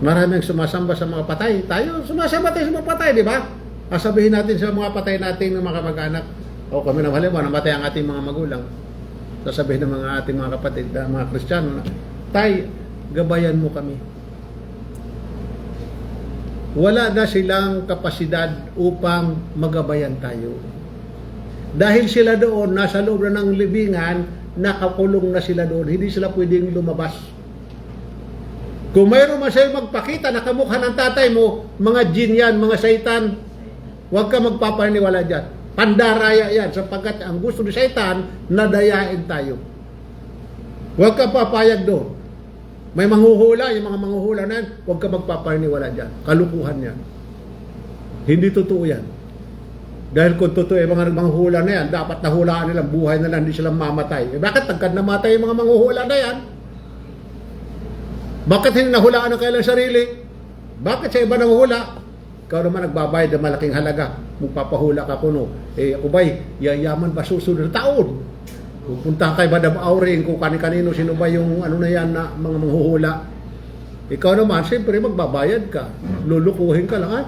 Maraming sumasamba sa mga patay. Tayo, sumasamba tayo sa mga patay, di ba? Sabihin natin sa mga patay natin ng mga kamag-anak, o kami na halimbawa, namatay ang ating mga magulang. Sasabihin ng mga ating mga kapatid, mga Kristiyano na, tay, gabayan mo kami. Wala na silang kapasidad upang magabayan tayo. Dahil sila doon, nasa loob na ng libingan, nakakulong na sila doon, hindi sila pwedeng lumabas. Kung mayroon man sa'yo magpakita na kamukha ng tatay mo, mga jin yan, mga satan, huwag ka magpapaniwala dyan. Pandaraya yan, sapagkat ang gusto ni Satan, nadayain tayo. Huwag ka papayag doon. May manghuhula, yung mga manghuhula na yan, huwag ka magpapaniwala dyan. Kalukuhan yan. Hindi totoo yan. Dahil kung totoo yung mga manghuhula na yan, dapat nahulaan nilang buhay na lang, hindi silang mamatay. Bakit tagkad namatay yung mga manghuhula na yan? Bakit hindi nahulaan ang kailang sarili? Bakit sa iba nanghula? Ikaw naman nagbabayad ng malaking halaga. Magpapahula ka kuno. Ako ba'y yayaman ba susunod na taon? Pupunta kay Madam Auring kung kanino sino ba yung na yan na mga manghuhula. Ikaw naman, siyempre magbabayad ka. Lulukuhin ka lang, ha?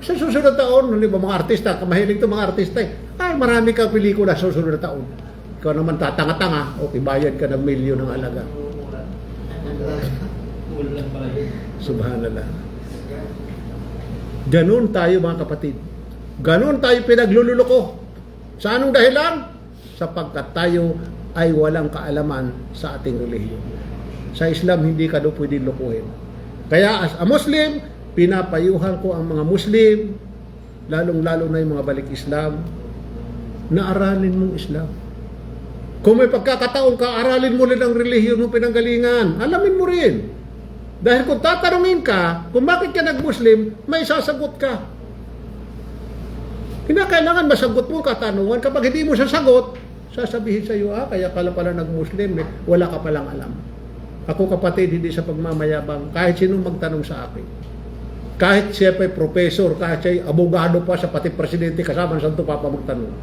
Sa susunod na taon, hindi ba mga artista, mahilig to mga artista ay marami kang pelikula sa susunod na taon. Ikaw naman tatanga-tanga, okay, bayad ka ng milyon ng halaga. Subhanallah. Ganon tayo mga kapatid. Ganon tayo pinaglululoko. Sa anong dahilan? Sapagkat tayo ay walang kaalaman sa ating relihiyon. Sa Islam, hindi ka daw pwedeng lukuhin. Kaya as a Muslim, pinapayuhan ko ang mga Muslim, lalong-lalo na yung mga balik Islam, na aralin mong Islam. Kung may pagkakataon ka, aralin mo rin ang relihiyon mo pinanggalingan. Alamin mo rin. Dahil kung tatanungin ka, kung bakit ka nag-Muslim, may sasagot ka. Kinakailangan masagot mo ang katanungan. Kapag hindi mo sasagot, sasabihin sa iyo, kaya pala nag-Muslim, wala ka palang alam. Ako kapatid, hindi sa pagmamayabang, kahit sino magtanong sa akin. Kahit siya pa'y professor, kahit siya'y abogado pa sa pati presidente, kasama sa Santo Papa magtanong.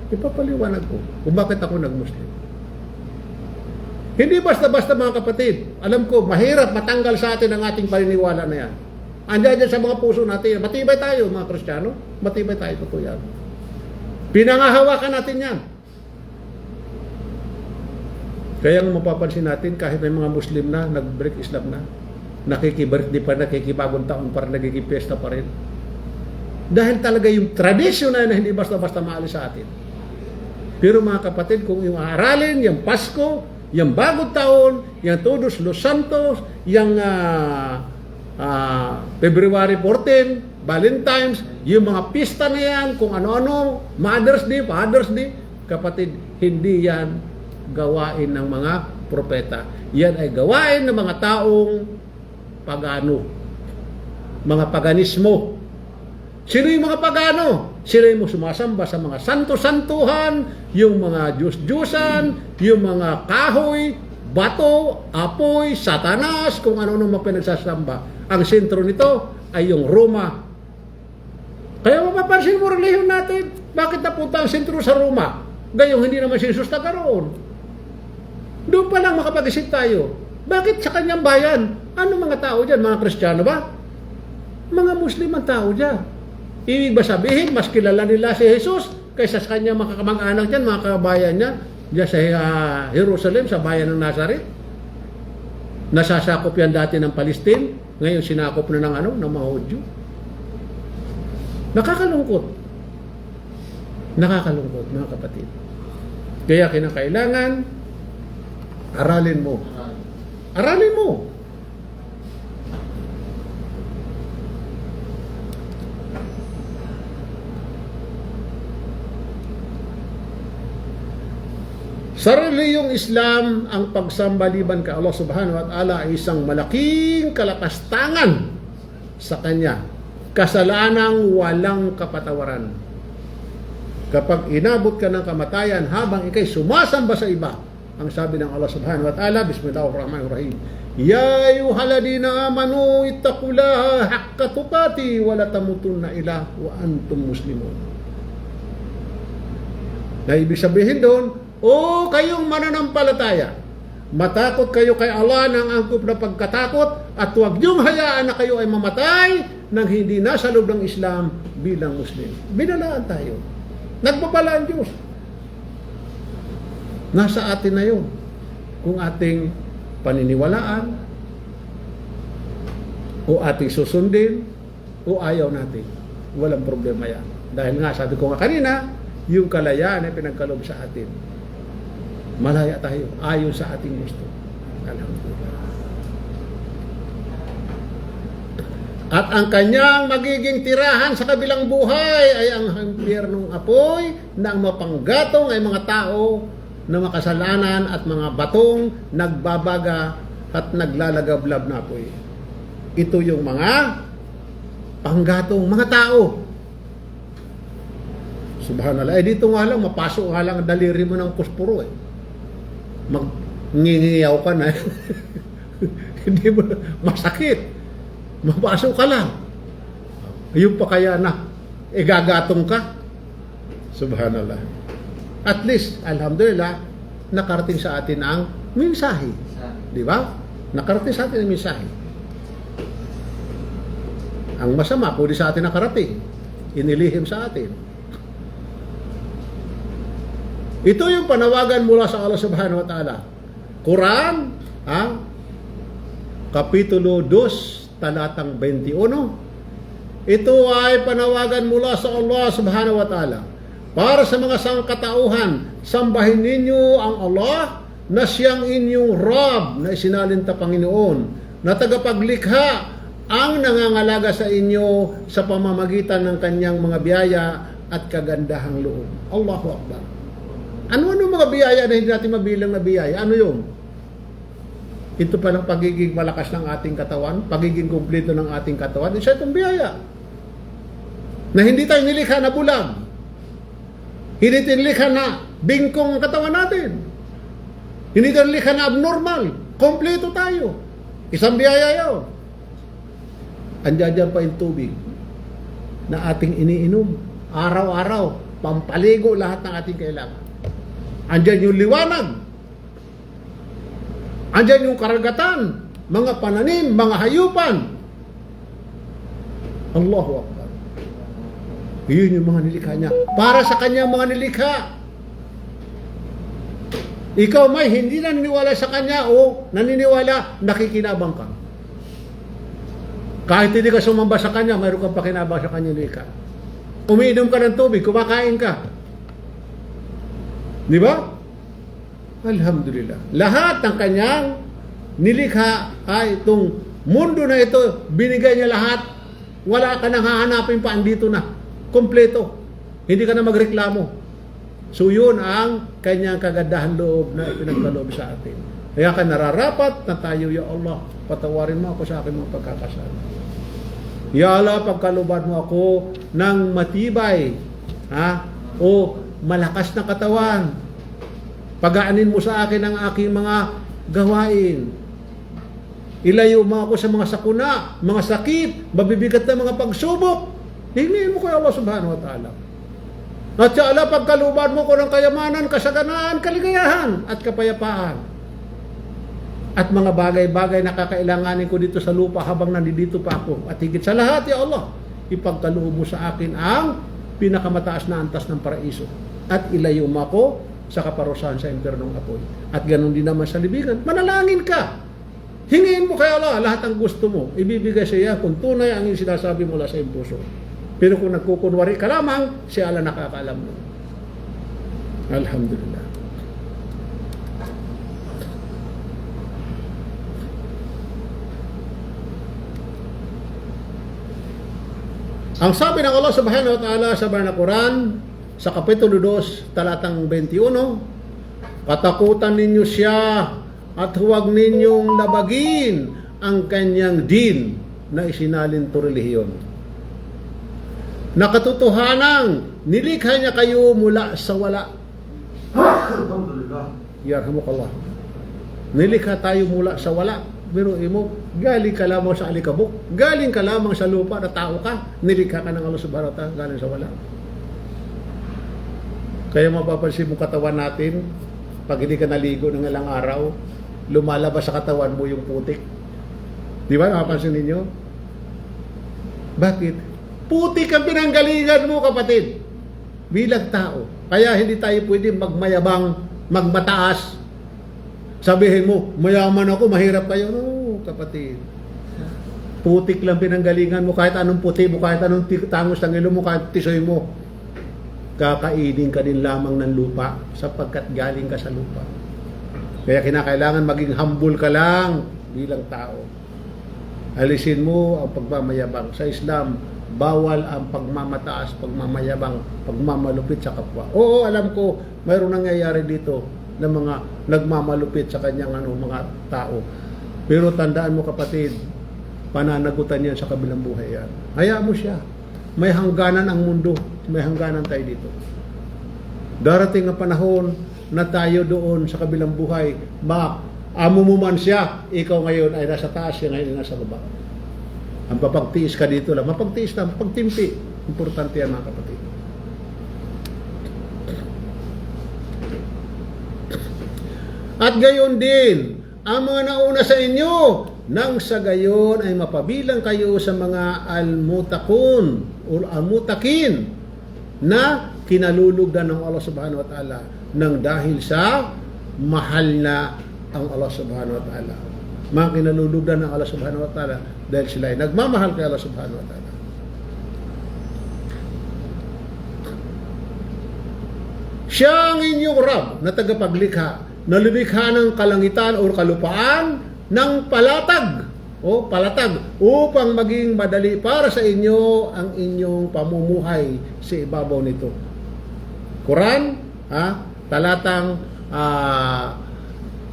Ipapaliwanag ko kung bakit ako nag-Muslim. Hindi basta-basta mga kapatid. Alam ko, mahirap matanggal sa atin ang ating paniniwala na yan. Andiyan dyan sa mga puso natin. Matibay tayo mga Kristiyano. Matibay tayo, totoo yan. Pinangahawakan natin yan. Kaya mapapansin natin, kahit may mga Muslim na, nag-break Islam na, nakikibirthday pa, nakikibagong taon pa rin, nakikipesta pa rin. Dahil talaga yung tradisyon na hindi basta-basta maalis sa atin. Pero mga kapatid, kung yung aralin, yung Pasko, yung bagong taon, yung Todos Los Santos, yung February 14, Valentine's, yung mga pista na yan, kung ano-ano, Mother's Day, Father's Day, kapatid, hindi yan gawain ng mga propeta. Yan ay gawain ng mga taong pagano, mga paganismo. Sino yung mga pagano? Sila yung sumasamba sa mga santo-santuhan, yung mga Diyos-Diyusan, yung mga kahoy, bato, apoy, satanas, kung ano-ano mga pinagsasamba. Ang sentro nito ay yung Roma. Kaya mapapansin mo relihiyon natin, bakit napunta ang sentro sa Roma? Gayong hindi naman si Jesus nagkaroon. Doon pa lang makapag-isip tayo. Bakit sa kanyang bayan? Ano mga tao dyan? Mga Kristiyano ba? Mga Muslim ang tao dyan. Ibig ba sabihin, mas kilala nila si Jesus kaysa sa kanyang mga kamag-anak dyan, mga kabayan niya, dyan sa Jerusalem, sa bayan ng Nazareth? Nasasakop yan dati ng Palestine, ngayon sinakop na ng mga Hudyo. Nakakalungkot. Nakakalungkot, mga kapatid. Kaya kinakailangan, aralin mo. Aralin mo. Sa reliyong Islam, ang pagsambaliban kay Allah subhanahu wa ta'ala ay isang malaking kalakastangan sa Kanya. Kasalanang walang kapatawaran. Kapag inabot ka ng kamatayan habang ikay sumasamba sa iba, ang sabi ng Allah subhanahu wa ta'ala, Bismillahirrahmanirrahim, Ya ayyuhalladhina amanu ittaqullaha haqqa tuqati wa la tamutunna illa wa antum muslimun. Na ibig sabihin doon, kayong mananampalataya, matakot kayo kay Allah ng angkop na pagkatakot at huwag niyong hayaan na kayo ay mamatay nang hindi nasa loob ng Islam bilang Muslim. Binalaan tayo. Nagbabala ang Diyos. Nasa atin na yun. Kung ating paniniwalaan, o ating susundin, o ayaw natin. Walang problema yan. Dahil nga, sabi ko nga kanina, yung kalayaan ay pinagkaloob sa atin. Malaya tayo, ayon sa ating gusto. Alhamdulillah. At ang kanyang magiging tirahan sa kabilang buhay ay ang impyernong apoy na ang mapanggatong ay mga tao na makasalanan at mga batong nagbabaga at naglalagablab na apoy. Ito yung mga panggatong mga tao. Subhanallah. Dito nga lang, mapasok nga lang ang daliri mo ng puspuro eh. Ngingiyaw ka na. Hindi mo masakit. Mapasok ka lang. Ayun pa kaya na. Gagatong ka. Subhanallah. At least, alhamdulillah, nakarating sa atin ang mensahe. Di ba? Nakarating sa atin ang mensahe. Ang masama, pwede sa atin nakarating. Inilihim sa atin. Ito yung panawagan mula sa Allah subhanahu wa ta'ala. Quran, Kapitulo 2, talatang 21. Ito ay panawagan mula sa Allah subhanahu wa ta'ala. Para sa mga sangkatauhan, sambahin ninyo ang Allah na siyang inyong Rab na isinalinta Panginoon, na tagapaglikha ang nangangalaga sa inyo sa pamamagitan ng kanyang mga biyaya at kagandahang loob. Allahu Akbar. Ano-ano mga biyaya na hindi natin mabilang na biyaya? Ano yun? Ito palang pagiging malakas ng ating katawan, pagiging kumpleto ng ating katawan, isa itong biyaya. Na hindi tayo nilikha na bulag. Hindi tinlikha na bingkong ang katawan natin. Hindi tinlikha na abnormal. Kompleto tayo. Isang biyaya yun. Andiyan pa yung tubig na ating iniinom. Araw-araw. Pampaligo lahat ng ating kailangan. Andiyan yung liwanag. Andiyan yung karagatan. Mga pananim, mga hayupan. Allahu Akbar. Yun yung mga nilikha niya. Para sa kanya mga nilikha. Ikaw may hindi naniniwala sa kanya o naniniwala, nakikinabang ka. Kahit hindi ka sumamba sa kanya, mayroon kang pakinabang sa kanya nilikha. Umiinom ka ng tubig, kumakain ka. Di ba? Alhamdulillah. Lahat ng kanyang nilikha ay itong mundo na ito, binigay niya lahat. Wala ka nang hahanapin pa, andito na. Kompleto. Hindi ka na magreklamo. So yun ang kanyang kagandahan loob na ipinagkaloob sa atin. Kaya ka nararapat na tayo, Ya Allah, patawarin mo ako sa aking mga pagkakasala. Ya Allah, pagkalooban mo ako ng matibay, o malakas na katawan. Pagaanin mo sa akin ang aking mga gawain. Ilayo mo ako sa mga sakuna, mga sakit, mabibigat na mga pagsubok. Hingin mo kay Allah subhanahu wa ta'ala. At sa Allah, pagkalooban mo ko ng kayamanan, kasaganaan, kaligayahan, at kapayapaan. At mga bagay-bagay na kakailanganin ko dito sa lupa habang nandito pa ako. At higit sa lahat, Ya Allah, ipagkaloob mo sa akin ang pinakamataas na antas ng paraiso. At ilayo mo ako sa kaparusahan sa impyernong apoy. At ganun din naman sa libingan. Manalangin ka. Hingin mo kay Allah lahat ang gusto mo. Ibibigay sa iya kung tunay ang yung sinasabi mula sa iyong puso. Pero kung nagkukunwari ka lamang, si Allah nakakaalam mo. Alhamdulillah. Ang sabi ng Allah subhanahu wa ta'ala sa banal na Quran, sa Kapitulo 2, talatang 21, patakutan ninyo siya at huwag ninyong labagin ang kanyang din na isinalin to relihiyon. Nakatotohanang nilikha niya kayo mula sa wala. Alhamdulillah. Yarhamukallah. Nilikha tayo mula sa wala. Pero mo, galing ka lamang sa alikabok. Galing ka lamang sa lupa na tao ka. Nilikha ka ng Allah subhanahu wa ta'ala galing sa wala. Kaya mapapansin mo katawan natin, pag hindi ka naligo ng ilang araw, lumalabas sa katawan mo yung putik. Di ba? Napapansin ninyo? Bakit? Putik ang pinanggalingan mo, kapatid. Bilang tao. Kaya hindi tayo pwede magmayabang, magmataas. Sabihin mo, mayaman ako, mahirap kayo. No, kapatid. Putik lang pinanggalingan mo, kahit anong puti mo, kahit anong tangos ng ilong mo, kahit tisoy mo. Kakainin ka din lamang ng lupa sapagkat galing ka sa lupa. Kaya kinakailangan maging humble ka lang bilang tao. Alisin mo ang pagmamayabang. Sa Islam, bawal ang pagmamataas, pagmamayabang, pagmamalupit sa kapwa. Oo, alam ko, mayroong nangyayari dito ng mga nagmamalupit sa kanyang mga tao. Pero tandaan mo, kapatid, pananagutan yan sa kabilang buhay yan. Hayaan mo siya. May hangganan ang mundo. May hangganan tayo dito. Darating ang panahon na tayo doon sa kabilang buhay, amo mo man siya, ikaw ngayon ay nasa taas, siya ngayon ay nasa baba. Ang papagtiis ka dito lang, mapagtiis lang, pagtimpi. Importante yan, mga kapatid. At gayon din, ang mga nauna sa inyo, nang sa gayon ay mapabilang kayo sa mga almutakun o almutakin na kinalulugdan ng Allah subhanahu wa ta'ala nang dahil sa mahal na ang Allah subhanahu wa ta'ala. Mga kinalulugdan ng Allah subhanahu wa ta'ala dahil sila ay nagmamahal kay Allah subhanahu wa ta'ala. Siya ang inyong Rab na tagapaglikha, na lumikha ng kalangitan o kalupaan ng palatag o palatag upang maging madali para sa inyo ang inyong pamumuhay sa ibabaw nito. Quran, talatang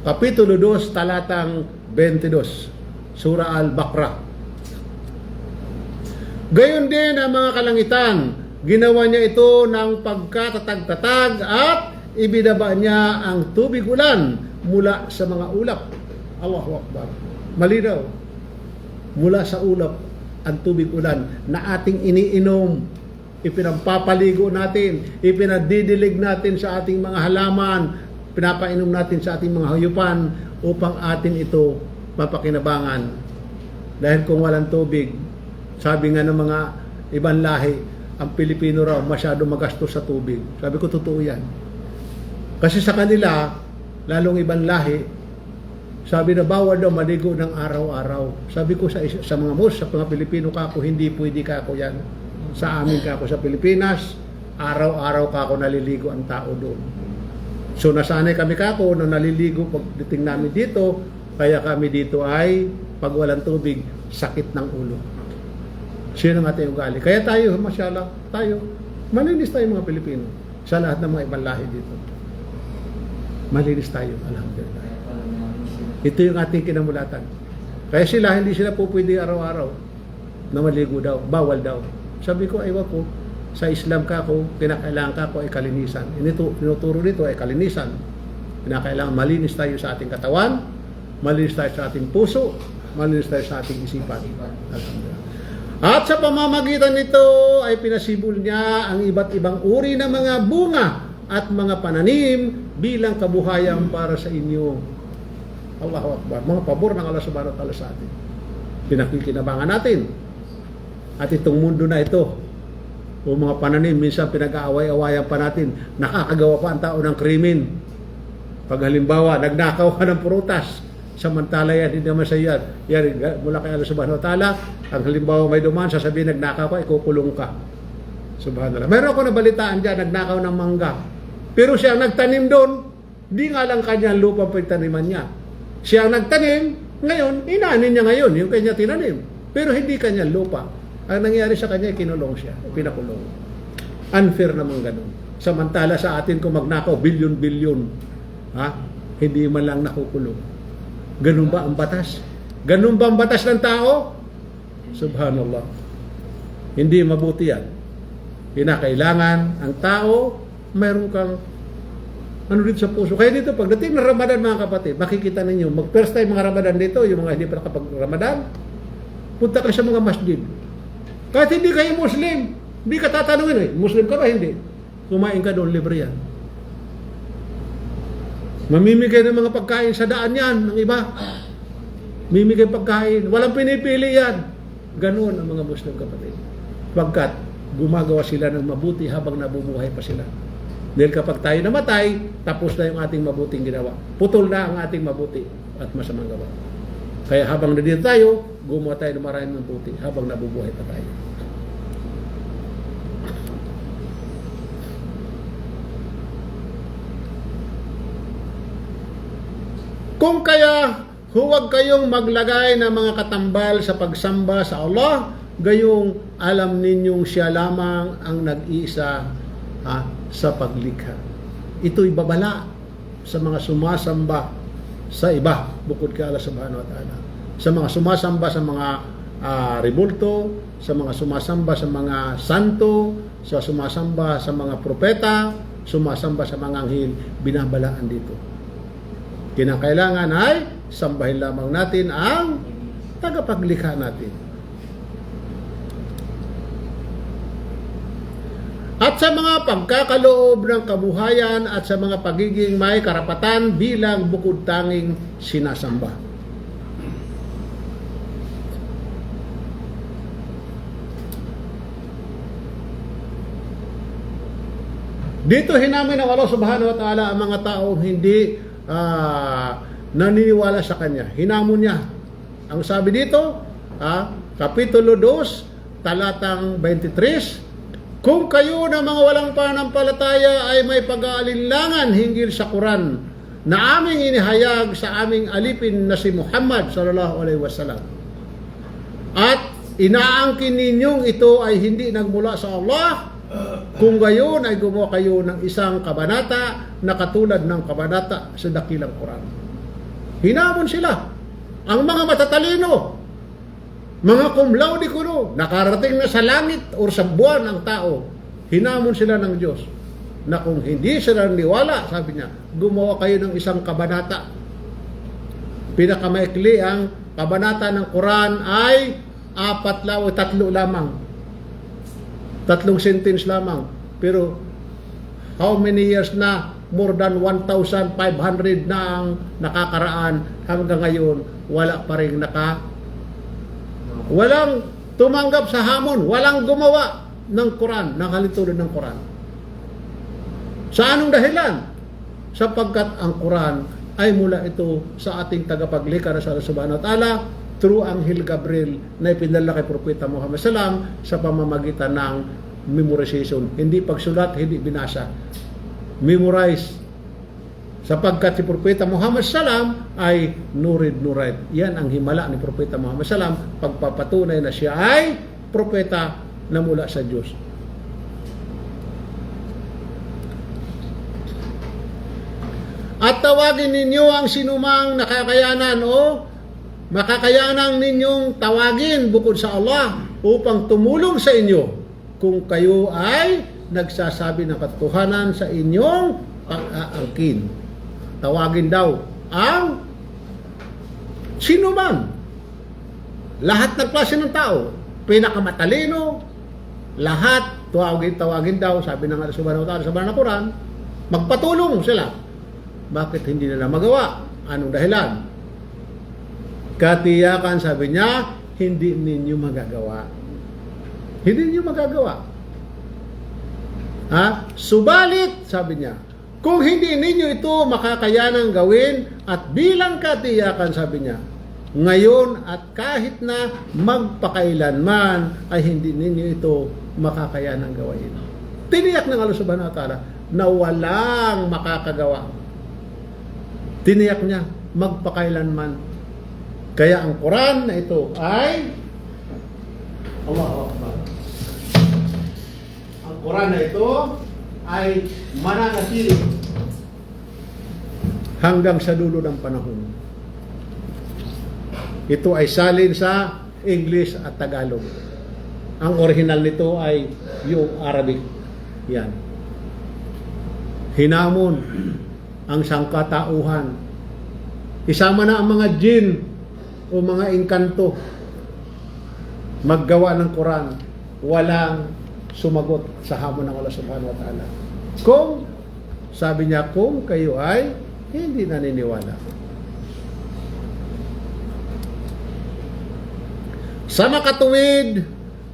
Kapitulo 2, talatang 22, Surah Al-Baqarah. Gayon din ang mga kalangitan Ginawa niya ito ng pagkatatag-tatag at ibinaba niya ang tubig ulan mula sa mga ulap. Allahu Akbar. Malinaw. Mula sa ulap ang tubig ulan na ating iniinom. Ipinampapaligo natin, ipinadidilig natin sa ating mga halaman, pinapainom natin sa ating mga hayupan upang atin ito mapakinabangan. Dahil kung walang tubig, sabi nga ng mga ibang lahi, ang Pilipino raw masyado magastos sa tubig. Sabi ko, totoo yan. Kasi sa kanila, lalong ibang lahi, sabi na bawal daw maligo ng araw-araw. Sabi ko sa mga sa mga Pilipino kako, hindi pwede kako yan. Sa amin kako sa Pilipinas, araw-araw kako naliligo ang tao doon. So nasanay kami kako na naliligo pagdating namin dito, kaya kami dito ay pag walang tubig, sakit ng ulo. Sino ang ating ugali? Kaya tayo, masyala, tayo, malinis tayo mga Pilipino sa lahat ng mga ibang lahi dito. Malinis tayo, alhamdulillah. Ito yung ating kinamulatan. Kaya sila, hindi sila po pwede araw-araw na maligo daw, bawal daw. Sabi ko, aywa ko, sa Islam ka ko, kinakailangan ka ko ay kalinisan. Tinuturo dito ay kalinisan. Kinakailangan malinis tayo sa ating katawan, malinis tayo sa ating puso, malinis tayo sa ating isipan. Alhamdulillah. At sa pamamagitan nito ay pinasibol niya ang iba't ibang uri ng mga bunga at mga pananim bilang kabuhayan para sa inyo. Allahu Akbar. Mga pabor ng Allah Subhanahu wa Ta'ala sa atin. Pinakikinabangan natin. At itong mundo na ito, o mga pananim, minsan pinag-aaway-awayan pa natin, nakakagawa pa ang tao ng krimen. Pag halimbawa, nagnakaw ka ng prutas, samantala yan, hindi naman sa yan. Yan, mula kay Allah Subhanahu wa Ta'ala, ang halimbawa may dumaan, sasabihin, nagnakaw ka, ikukulong ka. Subhanallah. Meron ako nabalitaan dyan, nagnakaw ng mangga. Pero siya nagtanim doon, di nga lang kanyang lupa pagtaniman niya. Siya nagtanim, ngayon, inanin niya ngayon, yung kanya tinanim. Pero hindi kanyang lupa. Ang nangyari sa kanya, kinulong siya, pinakulong. Unfair naman ganun. Samantala sa atin, kung magnakaw, bilyon-bilyon, ha? Hindi man lang nakukulong. Ganun ba ang batas? Ganun ba ang batas ng tao? Subhanallah. Hindi mabuti yan. Kinakailangan ang tao, mayroon kang ano dito sa puso. Kaya dito, pagdating ng Ramadan mga kapatid, makikita ninyo, mag-first time mga Ramadan dito, yung mga hindi pa nakapag-Ramadan, punta ka sa mga masjid. Kahit hindi kayo Muslim, hindi ka tatanungin, Muslim ka ba? Hindi. Kumain ka doon, libre yan. Mamimigay ng mga pagkain sa daan yan, ng iba. Mimigay pagkain. Walang pinipili yan. Ganoon ang mga Muslim kapatid. Pagkat gumagawa sila ng mabuti habang nabubuhay pa sila. Dahil kapag tayo namatay, tapos na yung ating mabuting ginawa. Putol na ang ating mabuti at masamang gawa. Kaya habang nandito tayo, gumawa tayo ng maraming mabuti habang nabubuhay pa tayo. Kung kaya huwag kayong maglagay ng mga katambal sa pagsamba sa Allah, gayong alam ninyong siya lamang ang nag-iisa sa paglikha. Ito'y babala sa mga sumasamba sa iba bukod kay Allah Subhanahu wa Ta'ala. Sa mga sumasamba sa mga rebulto, sa mga sumasamba sa mga santo, sa sumasamba sa mga propeta, sumasamba sa mga anghel, binabalaan dito. Kinakailangan ay sambahin lamang natin ang tagapaglikha natin. At sa mga pagkakaloob ng kabuhayan at sa mga pagiging may karapatan bilang bukod tanging sinasamba. Dito hinamin ng Allah Subhanahu wa Ta'ala ang mga taong hindi naniniwala sa Kanya. Hinamon niya. Ang sabi dito, Kapitulo 2, talatang 23, kung kayo na mga walang pananampalataya ay may pag-aalinlangan hinggil sa Quran na aming inihayag sa aming alipin na si Muhammad sallallahu alaihi wasallam, at inaangkin ninyong ito ay hindi nagmula sa Allah, kung gayon ay gumawa kayo ng isang kabanata na katulad ng kabanata sa dakilang Quran. Hinamon sila. Ang mga matatalino, mga cum laude kuno, nakarating na sa langit o sa buwan ang tao, hinamon sila ng Diyos na kung hindi sila niwala, sabi niya, gumawa kayo ng isang kabanata. Pinakamaikli ang kabanata ng Quran ay 3 lamang. 3 sentence lamang. Pero how many years na? More than 1,500 na ang nakakaraan. Hanggang ngayon, wala pa rin walang tumanggap sa hamon, walang gumawa ng Quran, ng halintulad ng Quran. Sa anong dahilan? Sapagkat ang Quran ay mula ito sa ating tagapaglikha na sa Allah Subhanahu wa Ta'ala through Anghel Gabriel na ipinadala kay Propeta Muhammad Sallam sa pamamagitan ng memorization. Hindi pagsulat, hindi binasa. Memorize. Sapagkat si Propeta Muhammad Sallam ay nurid. Yan ang himala ni Propeta Muhammad Sallam, pagpapatunay na siya ay propeta na mula sa Diyos. At tawagin ninyo ang sinumang nakakayanan o makakayanan ninyong tawagin bukod sa Allah upang tumulong sa inyo kung kayo ay nagsasabi ng katotohanan sa inyong pag-aangkin. Tawagin daw ang sino man. Lahat ng klase ng tao, pinakamatalino, lahat tawagin daw, sabi ng Allah Subhanahu wa Ta'ala sa banal na Quran, magpatulong sila. Bakit hindi nila magawa? Anong dahilan? Katiyakan, sabi niya, hindi ninyo magagawa. Hindi ninyo magagawa. Subalit, sabi niya, kung hindi ninyo ito makakayanang gawin at bilang katiyakan, sabi niya, ngayon at kahit na magpakailanman ay hindi ninyo ito makakayanang gawin. Tiniyak ng Allah Subhanahu wa Ta'ala na walang makakagawa. Tiniyak niya magpakailanman. Kaya ang Quran na ito ay Allahu Akbar. Ang Quran na ito ay mananatili hanggang sa dulo ng panahon. Ito ay salin sa English at Tagalog. Ang original nito ay yung Arabic. Yan. Hinamon ang sangkatauhan. Isama na ang mga jin o mga inkanto maggawa ng Quran. Walang sumagot sa hamon ng Allah Subhanahu wa Ta'ala. Kung, sabi niya, kung kayo ay hindi naniniwala. Sa makatuwid,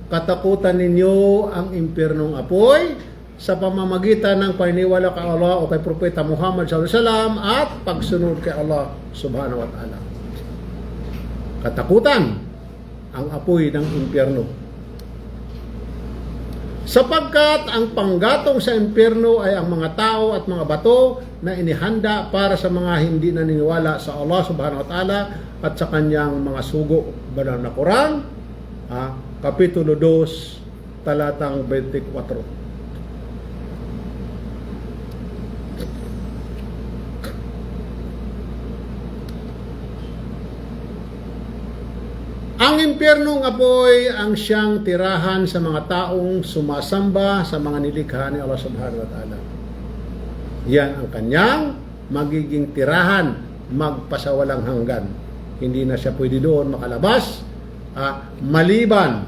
katakutan ninyo ang impyernong apoy sa pamamagitan ng paniniwala kay Allah o kay Propeta Muhammad SAW at pagsunod kay Allah Subhanahu wa Ta'ala. Katakutan ang apoy ng impyerno. Sapagkat ang panggatong sa impyerno ay ang mga tao at mga bato na inihanda para sa mga hindi naniniwala sa Allah Subhanahu wa Ta'ala at sa kanyang mga sugo. Banal na Quran, Kapitulo 2, talatang 24. Ang impyernong apoy ang siyang tirahan sa mga taong sumasamba sa mga nilikha ni Allah Subhanahu wa Ta'ala. Yan ang kanyang magiging tirahan magpasawalang hanggan. Hindi na siya pwede doon makalabas, maliban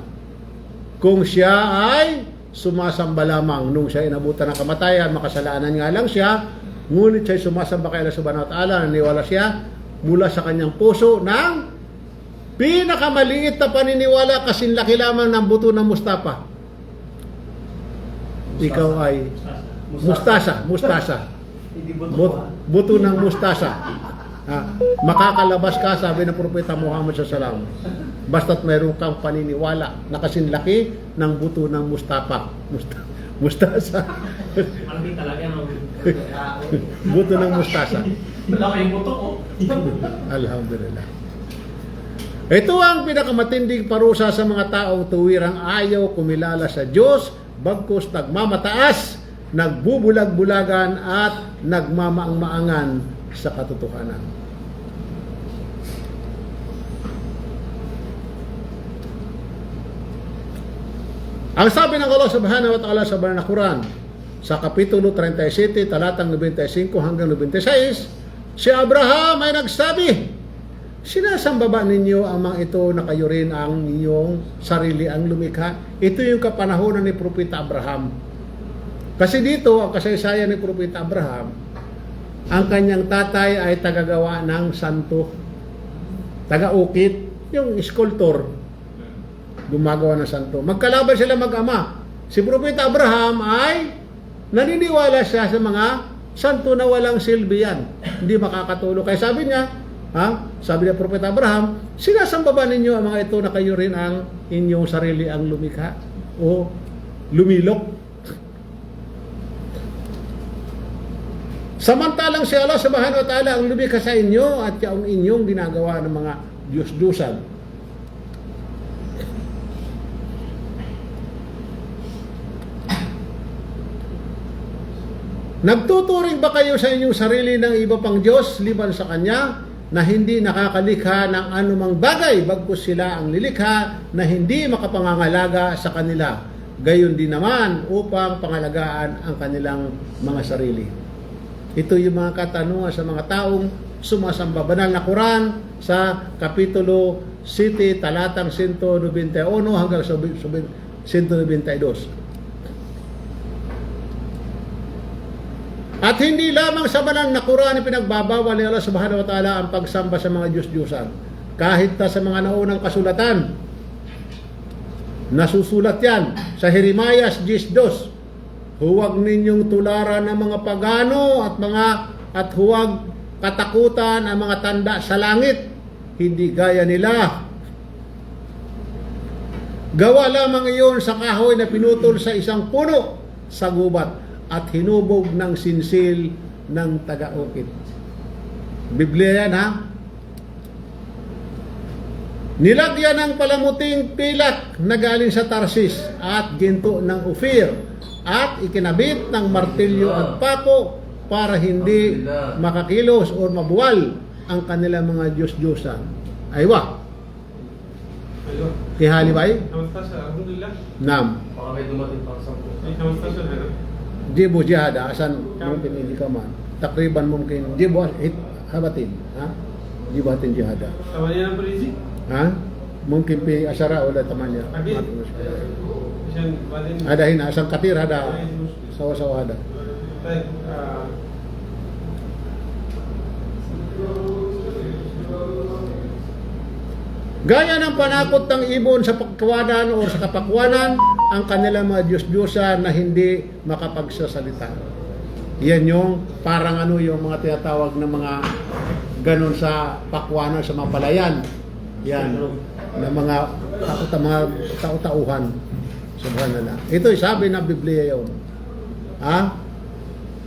kung siya ay sumasamba lamang. Nung siya inabutan ng kamatayan, makasalanan nga lang siya, ngunit siya sumasamba kay Allah Subhanahu wa Ta'ala, naniwala siya mula sa kanyang puso ng pinakamaliit na paniniwala, kasing laki lamang ng buto ng mustapa. Ikaw ay mustasa. Buto ng mustasa. Makakalabas ka, sabi ng Propeta Muhammad SAW. Basta't mayroon kang paniniwala na kasing laki ng buto ng mustapa. Mustasa. Malaki talaga ang Buto ng mustasa. malaki yung buto ko. Alhamdulillah. Ito ang pinakamatinding parusa sa mga taong tuwirang ayaw kumilala sa Diyos, bagkus nagmamataas, nagbubulag-bulagan at nagmamaang-maangan sa katotohanan. Ang sabi ng Allah subhanahu wa ta'ala sa banal na Quran, sa Kapitulo 37, talatang 95 hanggang 96, si Abraham ay nagsabi, sinasamba ba ninyo ang mga ito na kayo rin ang inyong sarili ang lumikha? Ito yung kapanahonan ni Propeta Abraham. Kasi dito, ang kasaysayan ni Propeta Abraham, ang kanyang tatay ay tagagawa ng santo, taga-ukit, yung sculptor, gumagawa ng santo. Magkalaban sila mag-ama. Si Propeta Abraham ay naniniwala siya sa mga santo na walang silbi yan. Hindi makakatulong. Kaya sabi niya, sabi niya Propeta Abraham, sinasamba ba ninyo ang mga ito na kayo rin ang inyong sarili ang lumikha o lumilok? Samantalang si Allah subhanahu wa ta'ala ang lumikha sa inyo at ang inyong ginagawa ng mga Diyos-Diyosan. Nagtuturing ba kayo sa inyong sarili ng iba pang Diyos liban sa Kanya na hindi nakakalikha ng anumang bagay bagkus sila ang lilikha na hindi makapangangalaga sa kanila, gayon din naman upang pangalagaan ang kanilang mga sarili? Ito yung mga katanungan sa mga taong sumasamba. Banal na Quran sa Kapitulo 7, talatang 191 hanggang 192. At hindi lamang sa banal na Quran ang pinagbabawal ni Allah subhanahu wa ta'ala ang pagsamba sa mga Diyos-Diyosan. Kahit sa mga naunang kasulatan, nasusulat yan sa Jeremias 10:2. Huwag ninyong tularan ng mga pagano at huwag katakutan ang mga tanda sa langit. Hindi gaya nila. Gawa lamang iyon sa kahoy na pinutol sa isang puno sa gubat at hinubog ng sinsil ng taga-ukit. Biblia yan, ha? Nilagyan ng palamuting pilak na galing sa Tarsis at ginto ng Ophir at ikinabit ng martilyo at pako para hindi makakilos o mabuwal ang kanilang mga Diyos-Diyosan. Aywa. Hello. Tihali ba eh? Namaste sir. Alhamdulillah. Nam. Baka may dumating pang 10. Ay, namaste sir. Hello. Jibo jihada asan mungkin hindi ka man. Takriban mungkin jibo habatin, ha? Jibo hatin jihada. Tawanya ng polisi? Ha? Mungkin pi asara wala tamanya. Abi. Siyan, balin. Ada hina asang katir ada sawa-sawa ada. Baik. Gaya ng panakot ng ibon sa pagkawanan o sa kapakwanan ang kanilang mga Diyos-Diyosan na hindi makapagsasalita. Yan yung parang yung mga tinatawag na mga ganon sa pakwanan sa mga palayan. Yan, na mga tao-tauhan. Subhanallah. Ito sabi ng Biblia yun.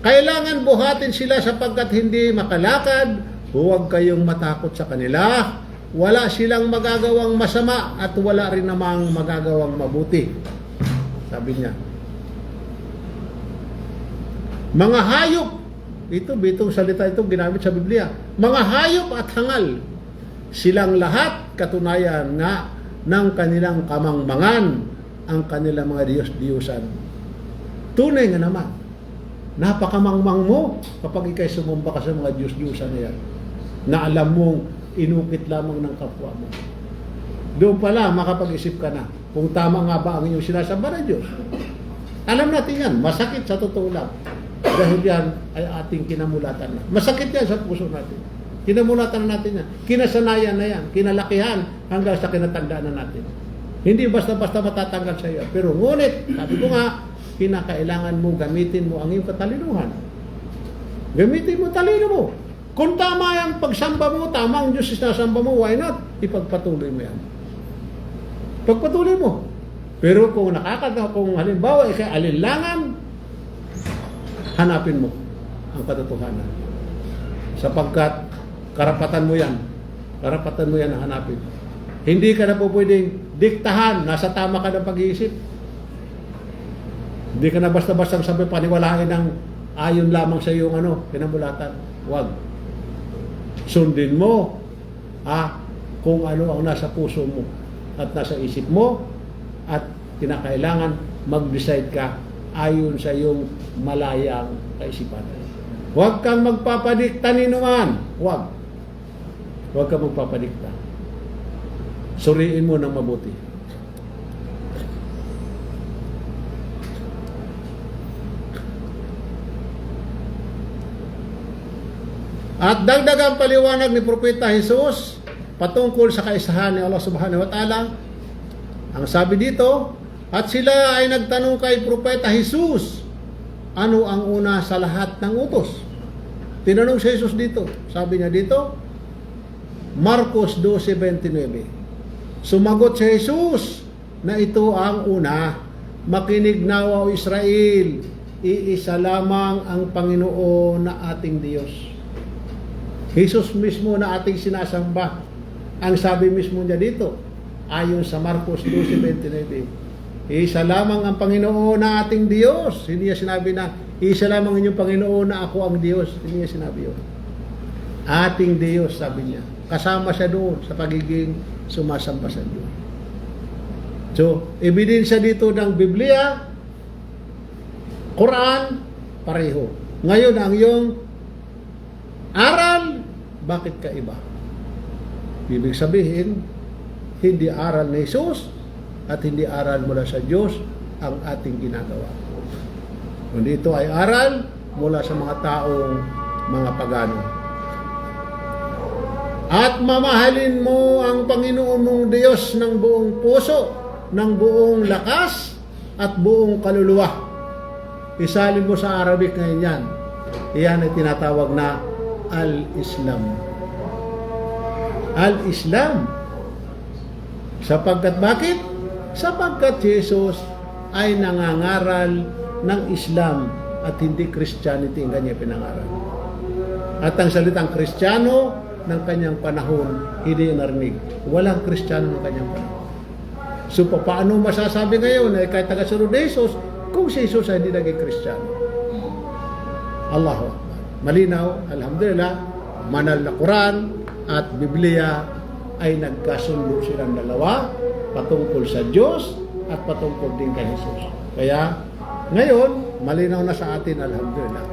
Kailangan buhatin sila sapagkat hindi makalakad. Huwag kayong matakot sa kanila. Wala silang magagawang masama at wala rin namang magagawang mabuti. Sabi niya. Mga hayop, bitong salita ito ginamit sa Biblia. Mga hayop at hangal, silang lahat katunayan nga ng kanilang kamangmangan ang kanilang mga Diyos-Diyosan. Tunay nga naman, napakamangmang mo kapag ikay sumumba ka sa mga Diyos-Diyosan na yan, na alam mong inukit lamang ng kapwa mo. Doon pala makapag-isip ka na kung tama nga ba ang inyong sinasamba ng Diyos. Alam natin yan, masakit sa totoo lang. Dahil yan ay ating kinamulatan na. Masakit yan sa puso natin. Kinamulatan na natin yan. Kinasanayan na yan. Kinalakihan hanggang sa kinatandaan na natin. Hindi basta-basta matatanggal sa iyo. Pero ngunit, sabi ko nga, kinakailangan mo gamitin mo ang iyong katalinuhan. Gamitin mo talino mo. Kung tama yung pagsamba mo, tama ang Diyos sinasamba mo, why not? Ipagpatuloy mo yan. Pagpatuloy mo. Pero kung kung halimbawa ikay alinlangan, hanapin mo ang katotohanan. Sapagkat karapatan mo yan. Karapatan mo yan na hanapin. Hindi ka na po pwedeng diktahan, nasa tama ka ng pag-iisip. Hindi ka na basta-basta sabi paniwalain ng ayon lamang sa iyong kinamulatan. Huwag. Sundin mo kung ano ang nasa puso mo at nasa isip mo at kinakailangan mag-decide ka ayon sa iyong malayang kaisipan. Huwag kang magpapadikta ni naman. Huwag. Huwag kang magpapadikta. Suriin mo ng mabuti. At dagdagang paliwanag ni Propeta Jesus patungkol sa kaisahan ni Allah Subhanahu wa Ta'ala. Ang sabi dito, at sila ay nagtanong kay Propeta Jesus, ano ang una sa lahat ng utos? Tinanong si Jesus dito. Sabi niya dito, Marcos 12:29. Sumagot si Jesus na ito ang una, makinig nawa o Israel, iisa lamang ang Panginoon na ating Diyos. Jesus mismo na ating sinasamba. Ang sabi mismo niya dito, ayon sa Marcos 12:29, isa lamang ang Panginoon na ating Diyos. Hindi niya sinabi na, isa lamang inyong Panginoon na ako ang Diyos. Hindi niya sinabi yun. Ating Diyos, sabi niya. Kasama siya doon sa pagiging sumasamba sa Diyos. So, ebidensya dito ng Biblia, Quran, pareho. Ngayon, ang iyong aral, bakit ka iba? Ibig sabihin, hindi aral ni Jesus at hindi aral mula sa Diyos ang ating ginagawa. Kundi ito ay aral mula sa mga taong mga pagano. At mamahalin mo ang Panginoon mong Diyos ng buong puso, ng buong lakas at buong kaluluwa. Isalin mo sa Arabic ngayon yan. Iyan ay tinatawag na Al-Islam. Al-Islam. Sapagkat bakit? Sapagkat Jesus ay nangangaral ng Islam at hindi Christianity ang kanya pinangaral. At ang salitang Kristiyano ng kanyang panahon, hindi narinig. Walang Kristiyano ng kanyang panahon. So, paano masasabi ngayon na kahit tagasunod ni Jesus, kung si Jesus ay hindi naging Kristiyano? Allahu Akbar. Malinaw, alhamdulillah, manal na Quran at Biblia ay nagkasundo silang dalawa patungkol sa Diyos at patungkol din kay Jesus. Kaya, ngayon, malinaw na sa atin, alhamdulillah.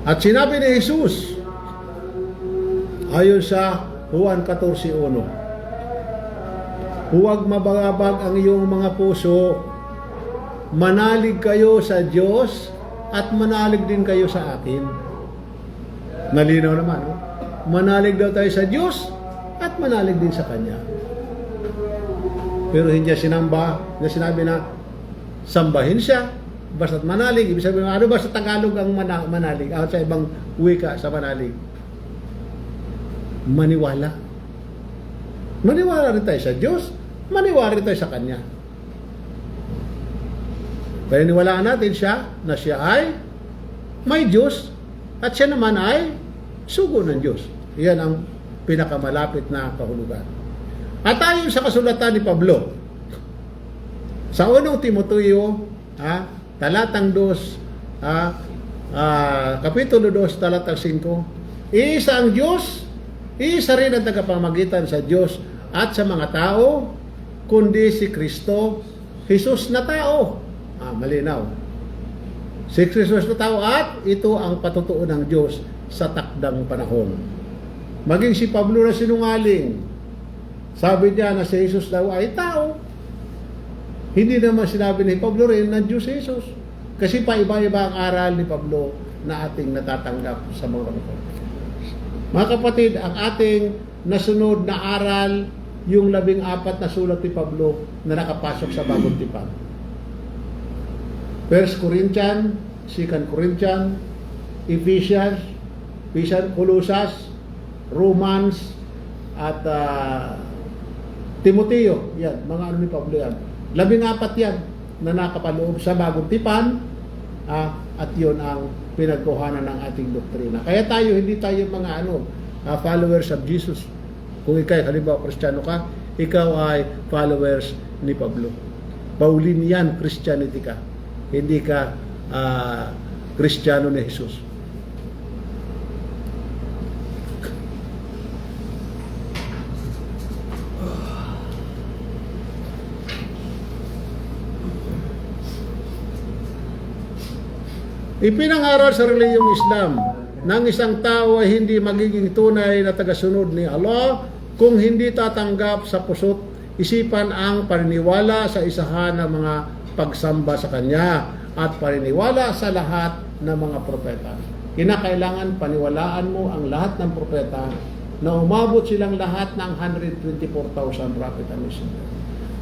At sinabi ni Jesus, ayon sa Juan 14:1, huwag mabagabag ang iyong mga puso, manalig kayo sa Diyos at manalig din kayo sa akin. Nalinaw naman, no? Manalig daw tayo sa Diyos at manalig din sa Kanya. Pero hindi sinamba, na sinabi na sambahin siya, basta't manalig. Ibig sabihin, ano ba sa Tagalog ang manalig? Sa ibang wika sa manalig? Maniwala. Maniwala rin tayo sa Diyos, maniwala rin tayo sa Kanya. Paniniwalaan natin siya na siya ay may Diyos at siya naman ay sugo ng Diyos. Iyan ang pinakamalapit na kahulugan. At ayon sa kasulatan ni Pablo, sa unang Timoteo, talatang 2, kapitulo 2, talatang 5, isa ang Diyos, isa rin ang tagapamagitan sa Diyos at sa mga tao, kundi si Kristo, Jesus na tao. Malinaw. Si Kristo na tao at ito ang patutuo ng Diyos sa takdang panahon. Maging si Pablo na sinungaling, sabi niya na si Jesus daw ay tao. Hindi naman sinabi ni Pablo rin na Diyos Jesus. Kasi pa iba-iba ang aral ni Pablo na ating natatanggap sa mga kapatid. Mga kapatid, ang ating nasunod na aral, yung 14 na sulat ni Pablo na nakapasok sa Bagong Tipan. 1 Corinthians, 2 Corinthians, Ephesians, Colossians, Romans, at Timoteo. Yan, mga ano ni Pablo yan. 14 yan na nakapaloob sa Bagong Tipan, at yun ang pinagkuhanan ng ating doktrina. Kaya tayo, hindi tayo mga followers of Jesus. Kung ikaw, halimbawa, Kristiyano ka, ikaw ay followers ni Pablo. Paulinian Christianity ka. Hindi ka Kristiyano ni Jesus. Ipinangaral sa reliyong Islam ng isang tao ay hindi magiging tunay na tagasunod ni Allah kung hindi tatanggap sa puso't isipan ang paniniwala sa isahan ng mga pagsamba sa Kanya at paniniwala sa lahat ng mga propeta. Kinakailangan paniwalaan mo ang lahat ng propeta na umabot silang lahat ng 124,000 prophet and messenger.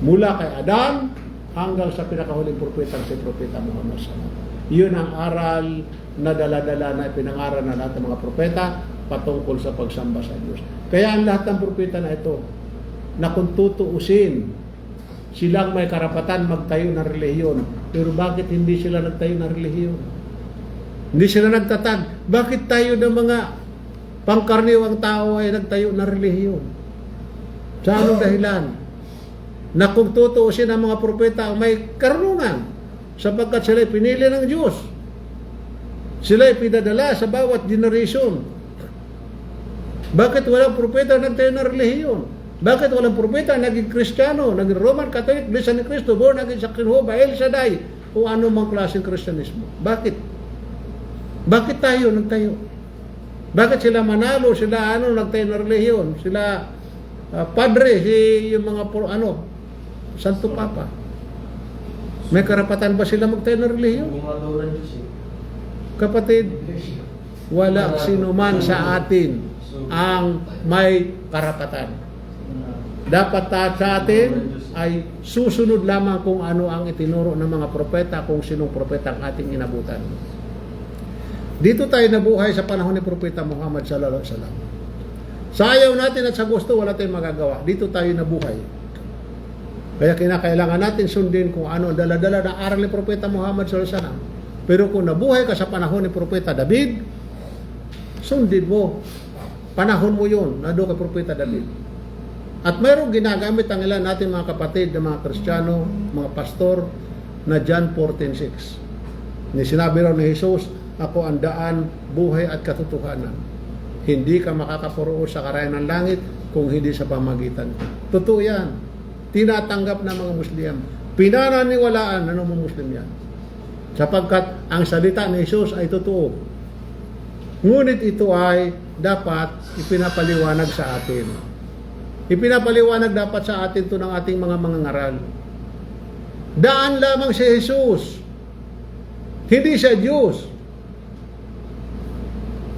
Mula kay Adan hanggang sa pinakahuling propeta si Propeta Muhammad SAW. Yun ang aral na dala-dala na ipinangaral na lahat ng mga propeta patungkol sa pagsamba sa Diyos. Kaya ang lahat ng propeta na ito, na kung tutuusin, silang may karapatan magtayo ng relihiyon. Pero bakit hindi sila nagtayo ng relihiyon? Hindi sila nagtatag. Bakit tayo ng mga pangkarniwang tao ay nagtayo ng relihiyon? Sa anong dahilan? Na kung tutuusin ang mga propeta ang may karunungan, sapagkat sila pinili ng Diyos. Sila pinadala sa bawat generation. Bakit walang propeta nagtayo ng relihiyon? Bakit walang propeta naging Kristiyano, naging Roman Catholic, Iglesia ni Cristo, born again sa Jehovah, El Shaddai, o ano mang klaseng Kristyanismo? Bakit? Bakit tayo nagtayo? Bakit sila Manalo, sila nagtayo ng relihiyon? Sila Padre, yung mga Santo Papa. May karapatan ba sila magtayo ng relihiyon? Bumadura Diyos eh. Kapatid, wala sinuman sa atin ang may karapatan. Dapat sa atin ay susunod lamang kung ano ang itinuro ng mga propeta, kung sinong propeta ang ating inabutan. Dito tayo nabuhay sa panahon ni Propeta Muhammad sallallahu alaihi wasallam. Sa ayaw natin at sa gusto, wala tayong magagawa. Dito tayo nabuhay. Kaya kinakailangan natin sundin kung ano ang dala-dala ng aral ni Propeta Muhammad sallallahu alaihi wasallam. Pero kung nabuhay ka sa panahon ni Propeta David, sundin mo. Panahon mo yun, na doon kay Propeta David. At mayroong ginagamit ang ilan natin mga kapatid na mga Kristiyano, mga pastor, na John 14:6. Ni sinabi raw ni Jesus, ako ang daan, buhay at katotohanan. Hindi ka makakaporoon sa karayan ng langit kung hindi sa pamagitan ko. Totoo yan. Tinatanggap ng mga Muslim. Pinananiwalaan ng mga Muslim yan. Sapagkat ang salita ni Jesus ay totoo. Ngunit ito ay dapat ipinapaliwanag sa atin. Ipinapaliwanag dapat sa atin ito ng ating mga mangangaral. Daan lamang si Jesus. Hindi siya Diyos.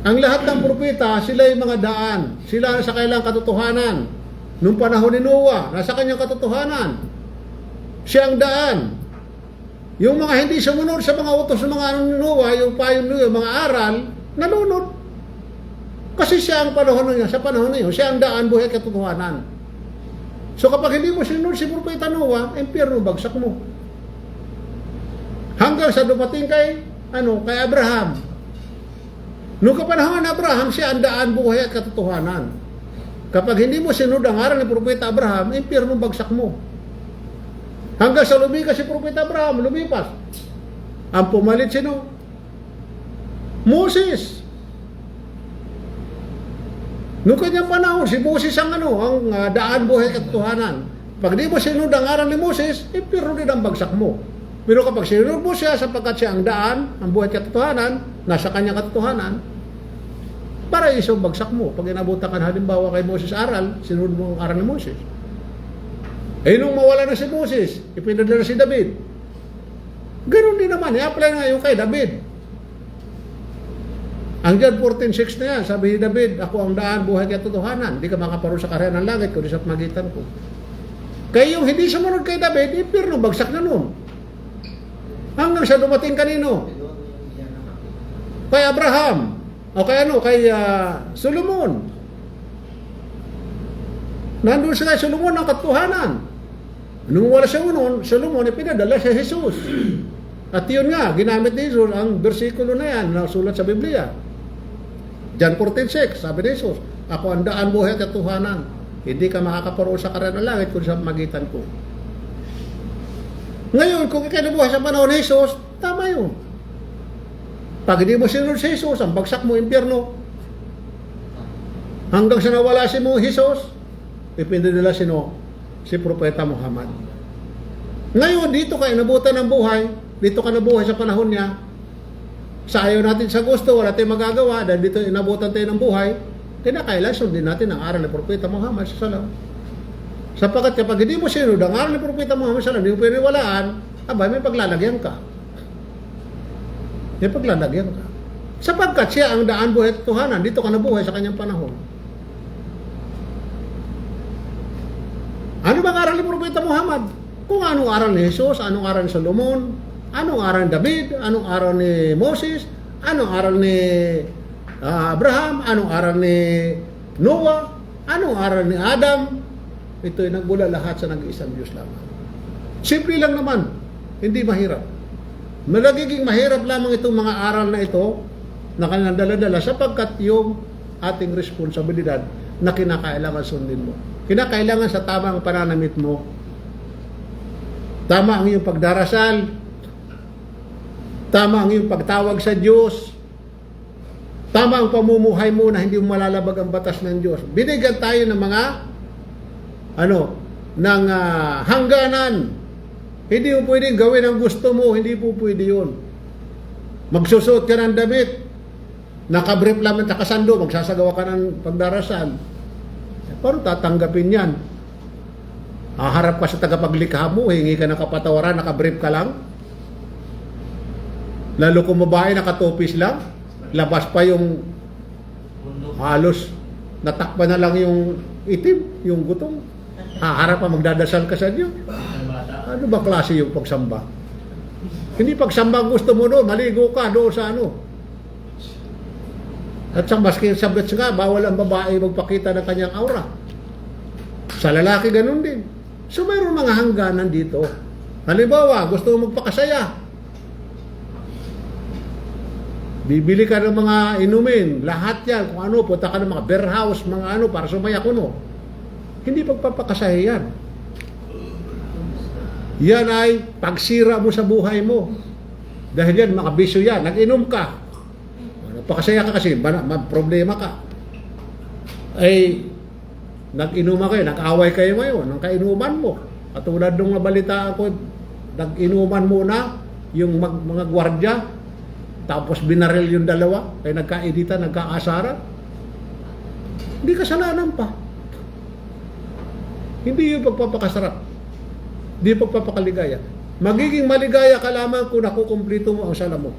Ang lahat ng propeta, sila yung mga daan. Sila sa kailang katotohanan. Nung panahon ni Noah, nasa kanyang katotohanan. Siya ang daan. Yung mga hindi sumunod sa mga utos ng mga ni Noah, yung payo niya, mga aral, nalunod. Kasi siya ang panahon niya, sa panahon niya, siya ang daan, buhay, katotohanan. So kapag hindi mo sinunod si Propeta Noah, impyerno, bagsak mo. Hanggang sa dumating kay Abraham. Noong kapanahon ng Abraham, siya ang daan, buhay, at katotohanan. Kapag hindi mo sinunod ang aral ni Propeta Abraham, impyerno, bagsak mo. Hanggang sa lumipas si Propeta Abraham, lumipas. Ang pumalit sino? Moses. Noong kanyang panahon, si Moses ang daan, buhay, katotohanan. Pag di mo sinunod ang aral ni Moses, impyerno din ang bagsak mo. Pero kapag sinunod mo siya sapagkat siya ang daan, ang buhay, katotohanan, nasa kanyang katotohanan, para isang bagsak mo. Pag inabutan ka halimbawa kay Moses aral, sinunod mo ang aral ni Moses. Eh nung mawala na si Moses, ipinadala si David. Ganun din naman, i-apply na yung kay David. Ang John 14:6 na yan, sabi ni David, ako ang daan, buhay, katotohanan. Hindi ka makaparoon sa karayan ng langit, kundi sa pamagitan ko. Kaya yung hindi sumunod kay David, impyerno, bagsak na nun. Hanggang sa dumating kanino? Kay Abraham. O kay Solomon. Nandun sa kay Solomon ang katotohanan. Nung wala siya Solomon, ipinadala si Jesus. At yun nga, ginamit ni Jesus ang bersikulo na yan na sulat sa Biblia. John 14:6, sabi ni Jesus, ako ang daan, buhay, at katotohanan. Hindi ka makakaparoon sa karayan ng langit kung sa pamagitan ko. Ngayon, kung ikaw nabuhay sa panahon ni Jesus, tama yun. Pag hindi mo sinunod si Jesus, ang bagsak mo, impyerno. Hanggang sa nawala si mo, Jesus, ipinadala sino? Si Propeta Muhammad. Ngayon, dito ka inabutan ng buhay, dito ka nabuhay sa panahon niya, sa ayaw natin sa gusto, wala tayong magagawa, dahil dito inabutan tayo ng buhay, kinakailan sundin natin ang aral ng Propeta Muhammad sallallahu alaihi wasallam. Sapagkat kapag hindi mo sinunod ang aral ng Propeta Muhammad sallallahu alaihi wasallam, hindi mo piniwalaan, abay, may paglalagyan ka. May paglalagyan ka. Sapagkat siya ang daan buhay at tuhanan, dito ka nabuhay sa kanyang panahon. Ano bang aral ni Propeta Muhammad? Kung anong aral ni Jesus, anong aral ni Solomon, anong aral ni David, anong aral ni Moses, anong aral ni Abraham, anong aral ni Noah, anong aral ni Adam, ito'y nagbula lahat sa nag-iisang Diyos lamang. Simple lang naman, hindi mahirap. Malagiging mahirap lamang itong mga aral na ito na kanilang dala-dala sapagkat yung ating responsibilidad na kinakailangan sundin mo. Kinakailangan sa tamang pananamit mo. Tama ang iyong pagdarasal. Tama ang iyong pagtawag sa Diyos. Tama ang pamumuhay mo na hindi mo malalabag ang batas ng Diyos. Binigyan tayo ng mga hangganan. Hindi mo pwedeng gawin ang gusto mo, hindi po pwede yun. Magsusuot ka ng damit, nakabrief lamang sa kasando, magsasagawa ka ng pagdarasal. Paano tatanggapin yan? Haharap ka sa tagapaglikha mo, hingi ka ng kapatawaran, nakabrief ka lang. Lalo kung babae, nakatopis lang, labas pa yung halos, natakpan na lang yung itim, yung gutong. Haharap pa, magdadasal ka sa Diyos. Ano ba klase yung pagsamba? Hindi pagsamba ang gusto mo doon, maligo ka doon sa ano. At sa maski sa bets nga, bawal ang babae magpakita ng kanyang aura. Sa lalaki ganun din. So mayroon mga hangganan dito. Halimbawa, gusto mo magpakasaya. Bibili ka ng mga inumin, lahat yan, kung ano, punta ka ng mga beer house, mga ano, para sumaya kuno. Hindi pagpapakasaya yan. Yan ay pagsira mo sa buhay mo. Dahil yan, mga bisyo yan. Nag-inom ka. Nagpakasaya ka kasi, problema ka. Ay, nag-inuman kayo, nag-away kayo ngayon, ng kainuman mo. At tulad nung nabalitaan ko, nag-inuman muna yung mga gwardya, tapos binaril yung dalawa, kaya nagkaedita, nagkaasara. Hindi kasalanan pa. Hindi yung pagpapakasarap. Hindi pagpapakaligaya. Magiging maligaya ka lamang kung nakukumplito mo ang sala mo.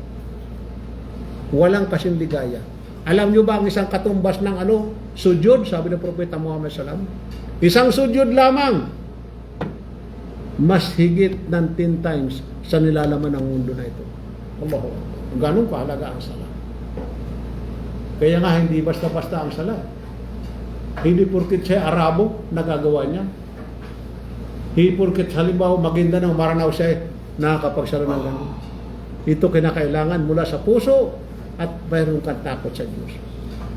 Walang kasing ligaya. Alam nyo ba ang isang katumbas ng sujud, sabi ng Propeta Muhammad sallam? Isang sujud lamang, mas higit ng 10 times sa nilalaman ng mundo na ito. Allahu Akbar. Ganun kahalaga ang sala. Kaya nga hindi basta-basta ang sala. Hindi porkit siya Arabo, nagagawa niya. Hindi porkit halimbawa Maguindanao, Maranao siya nakakapagsara ng ganun. Ito kinakailangan mula sa puso at mayroon kang takot sa Diyos.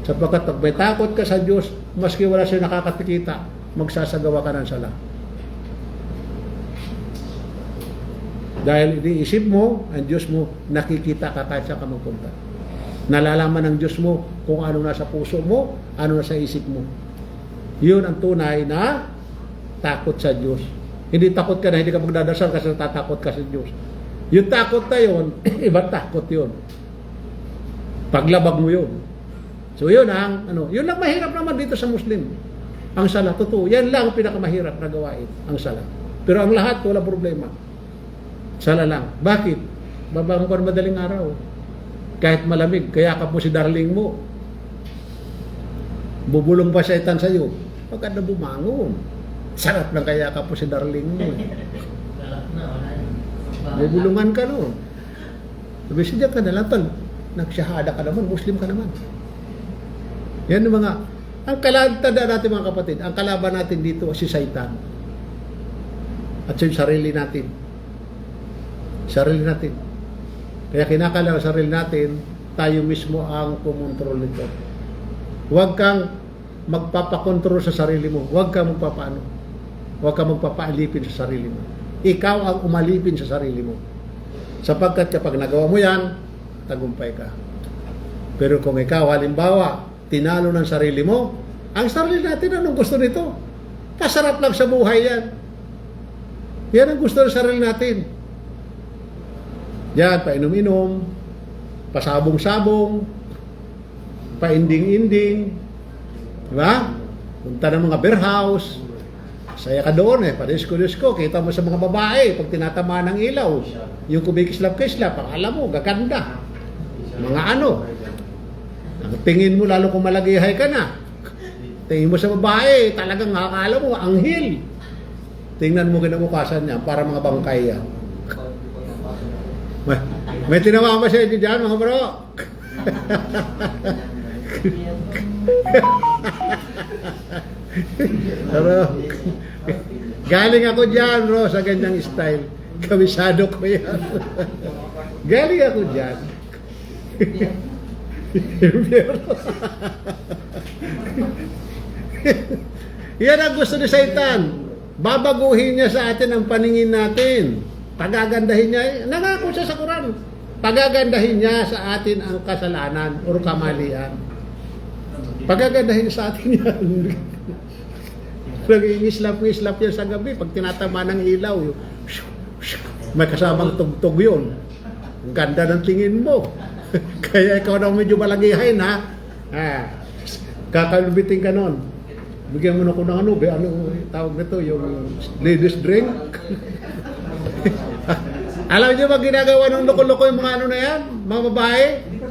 Sapagkat pag may takot ka sa Diyos, maski wala siya nakakatikita, magsasagawa ka ng sala. Dahil iniisip mo, ang Diyos mo, nakikita ka kahit saan ka magpunta. Nalalaman ng Diyos mo kung ano nasa puso mo, ano nasa isip mo. Yun ang tunay na takot sa Diyos. Hindi takot ka na hindi ka magdadasal kasi tatakot ka sa Diyos. Yung takot na yun, ibang takot yun. Paglabag mo yun. So yun ang, yun lang mahirap naman dito sa Muslim. Ang sala, totoo. Yan lang ang pinakamahirap na gawain, ang sala. Pero ang lahat, wala problema. Sala lang. Bakit? Babangon ka madaling araw. Kahit malamig, kaya ka po si darling mo. Bubulong pa saitan sa'yo. Pagka na bumangon. Sarap lang kaya ka po si darling mo. Bubulungan ka no. Sabi siya ka na lang tal. Nagsyahada ka naman, Muslim ka naman. Yan yung mga, ang tanda natin mga kapatid, ang kalaban natin dito si Satan. At yung sarili natin. Sarili natin. Kaya kinakailangan sa sarili natin, tayo mismo ang kumontrol nito. Huwag kang magpapakontrol sa sarili mo. Huwag kang magpapaano. Huwag kang magpapaalipin sa sarili mo. Ikaw ang umalipin sa sarili mo. Sapagkat kapag nagawa mo yan, tagumpay ka. Pero kung ikaw, halimbawa, tinalo ng sarili mo, ang sarili natin, anong gusto nito? Pasarap lang sa buhay yan. Yan ang gusto ng sarili natin. Yan, painom-inom, pasabong-sabong, painding-inding, di ba? Punta ng mga beer house, saya ka doon padisko-disko, kita mo sa mga babae, pag tinatama ng ilaw, yung kumikislap-kislap, akala mo, gaganda. Mga ano, ang tingin mo lalo kung malagihay ka na, tingin mo sa babae, talagang akala mo, anghel. Tingnan mo kinabukasan niya, para mga bangkay yan. May tinawa ba sa inyo dyan, mga bro? Pero, galing ako dyan, bro, sa ganyang style. Kabisado ko yan. Galing ako dyan. Yan ang gusto ni Satan. Babaguhin niya sa atin ang paningin natin. Pagagandahin niya, nangako siya sa Quran. Pagagandahin niya sa atin ang kasalanan o kamalian. Pagagandahin niya sa atin yan. Nag-iislap-islap yan sa gabi. Pag tinatama ng ilaw, may kasamang tugtog yun. Ang ganda ng tingin mo. Kaya ikaw na medyo malagihay na, kakalubitin ka nun. Bigyan mo na ko ng ano tawag nito, yung ladies drink. Alam niyo ba ginagawa ng loko-loko yung mga ano na yan? Mga babae?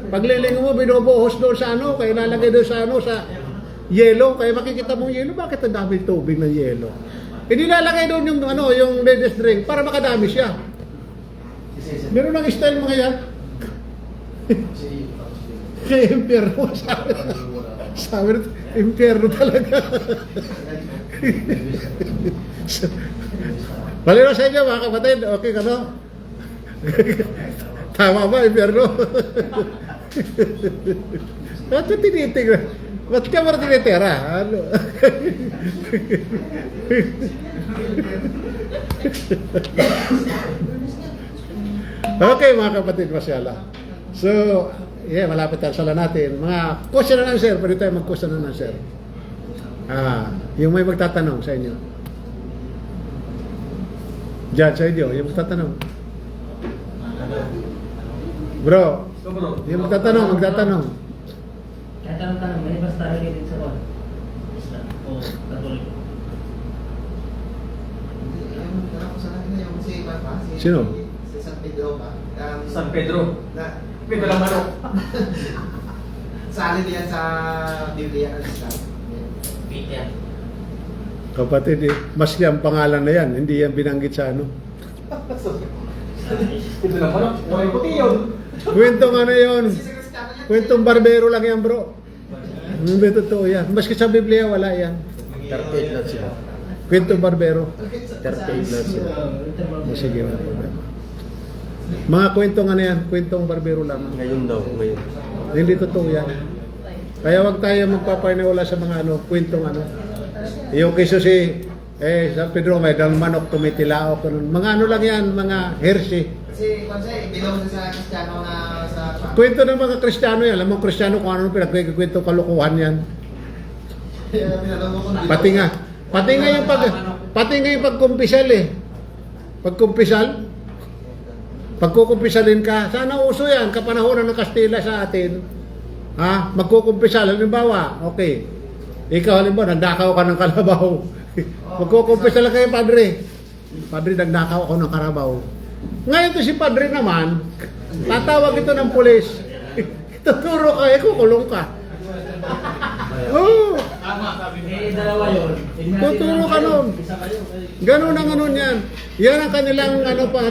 Paglilingon mo, binubuhos doon sa ano, kaya lalagay doon sa ano, sa yelo. Kaya makikita mong yelo, bakit ang dami tubig ng yelo? Hindi lalagay doon yung ano, yung ladies drink para makadami siya. Meron ng style mga yan. Kaya impyerno, sabi rin, impyerno talaga. Malino sa inyo mga kapatid, okay ka no? Tama ba, impyerno? Ba't ka tinitig? Ba't ka mara tinitira? Ano? Okay mga kapatid, masyala. So, yeah, malapit ang sala natin. Mga question and answer, pwede tayo mag-question and answer. Yung may magtatanong sa inyo. Diyan sa inyo, yung magtatanong. Bro, yung magtatanong. Kaya tanong-tanong, may basta related sa Quran? Islam o Katoliko? Sino? Si San Pedro ba? San Pedro. Na, Pedro lang manok. Sali diyan sa Biblia ng Islam. Peter. Kapatid, maski ang pangalan na yan, hindi yan binanggit sa ano. Pedro lang manok. May puti yun. Kwentong ano yun? Kasi sa Kristiyano yan. Kwentong barbero lang yan, bro. Hindi totoo yan. Maski sa Biblia, wala yan. 38 lang sila. Kwentong barbero. 38 lang sila. Sige, wala problema. Mga kwentong ano yan, kwentong barbero lang. Ngayon daw, ngayon. Hindi totoo yan. Kaya wag tayo magpapaniwala sa mga ano, kwentong ano. Yung kiso si San Pedro may dal manok tumitilao ko nun. Mga ano lang yan, mga hersey. Kasi belong sa Kristiyano na sa Kwento ng mga Kristiyano yan. Alam mo Kristiyano kung ano pinagkikwento kalukuhan yan. Pati nga yung pagkumpisal Pagkumpisal. Pagkukumpisalin ka, sana uso yan, kapanahonan ng Kastila sa atin. Magkukumpisal, halimbawa, okay. Ikaw halimbawa, nagdakaw ka ng kalabaw. Magkukumpisal kayo, padre. Padre, nagnakaw ako ng karabaw. Ngayon to si padre naman, tatawag ito ng pulis. Tuturo ka, kukulong ka. Oh, Dalawa yun. tuturo ka nun. Ganun ang ano yan. Yan ang kanilang ano pa.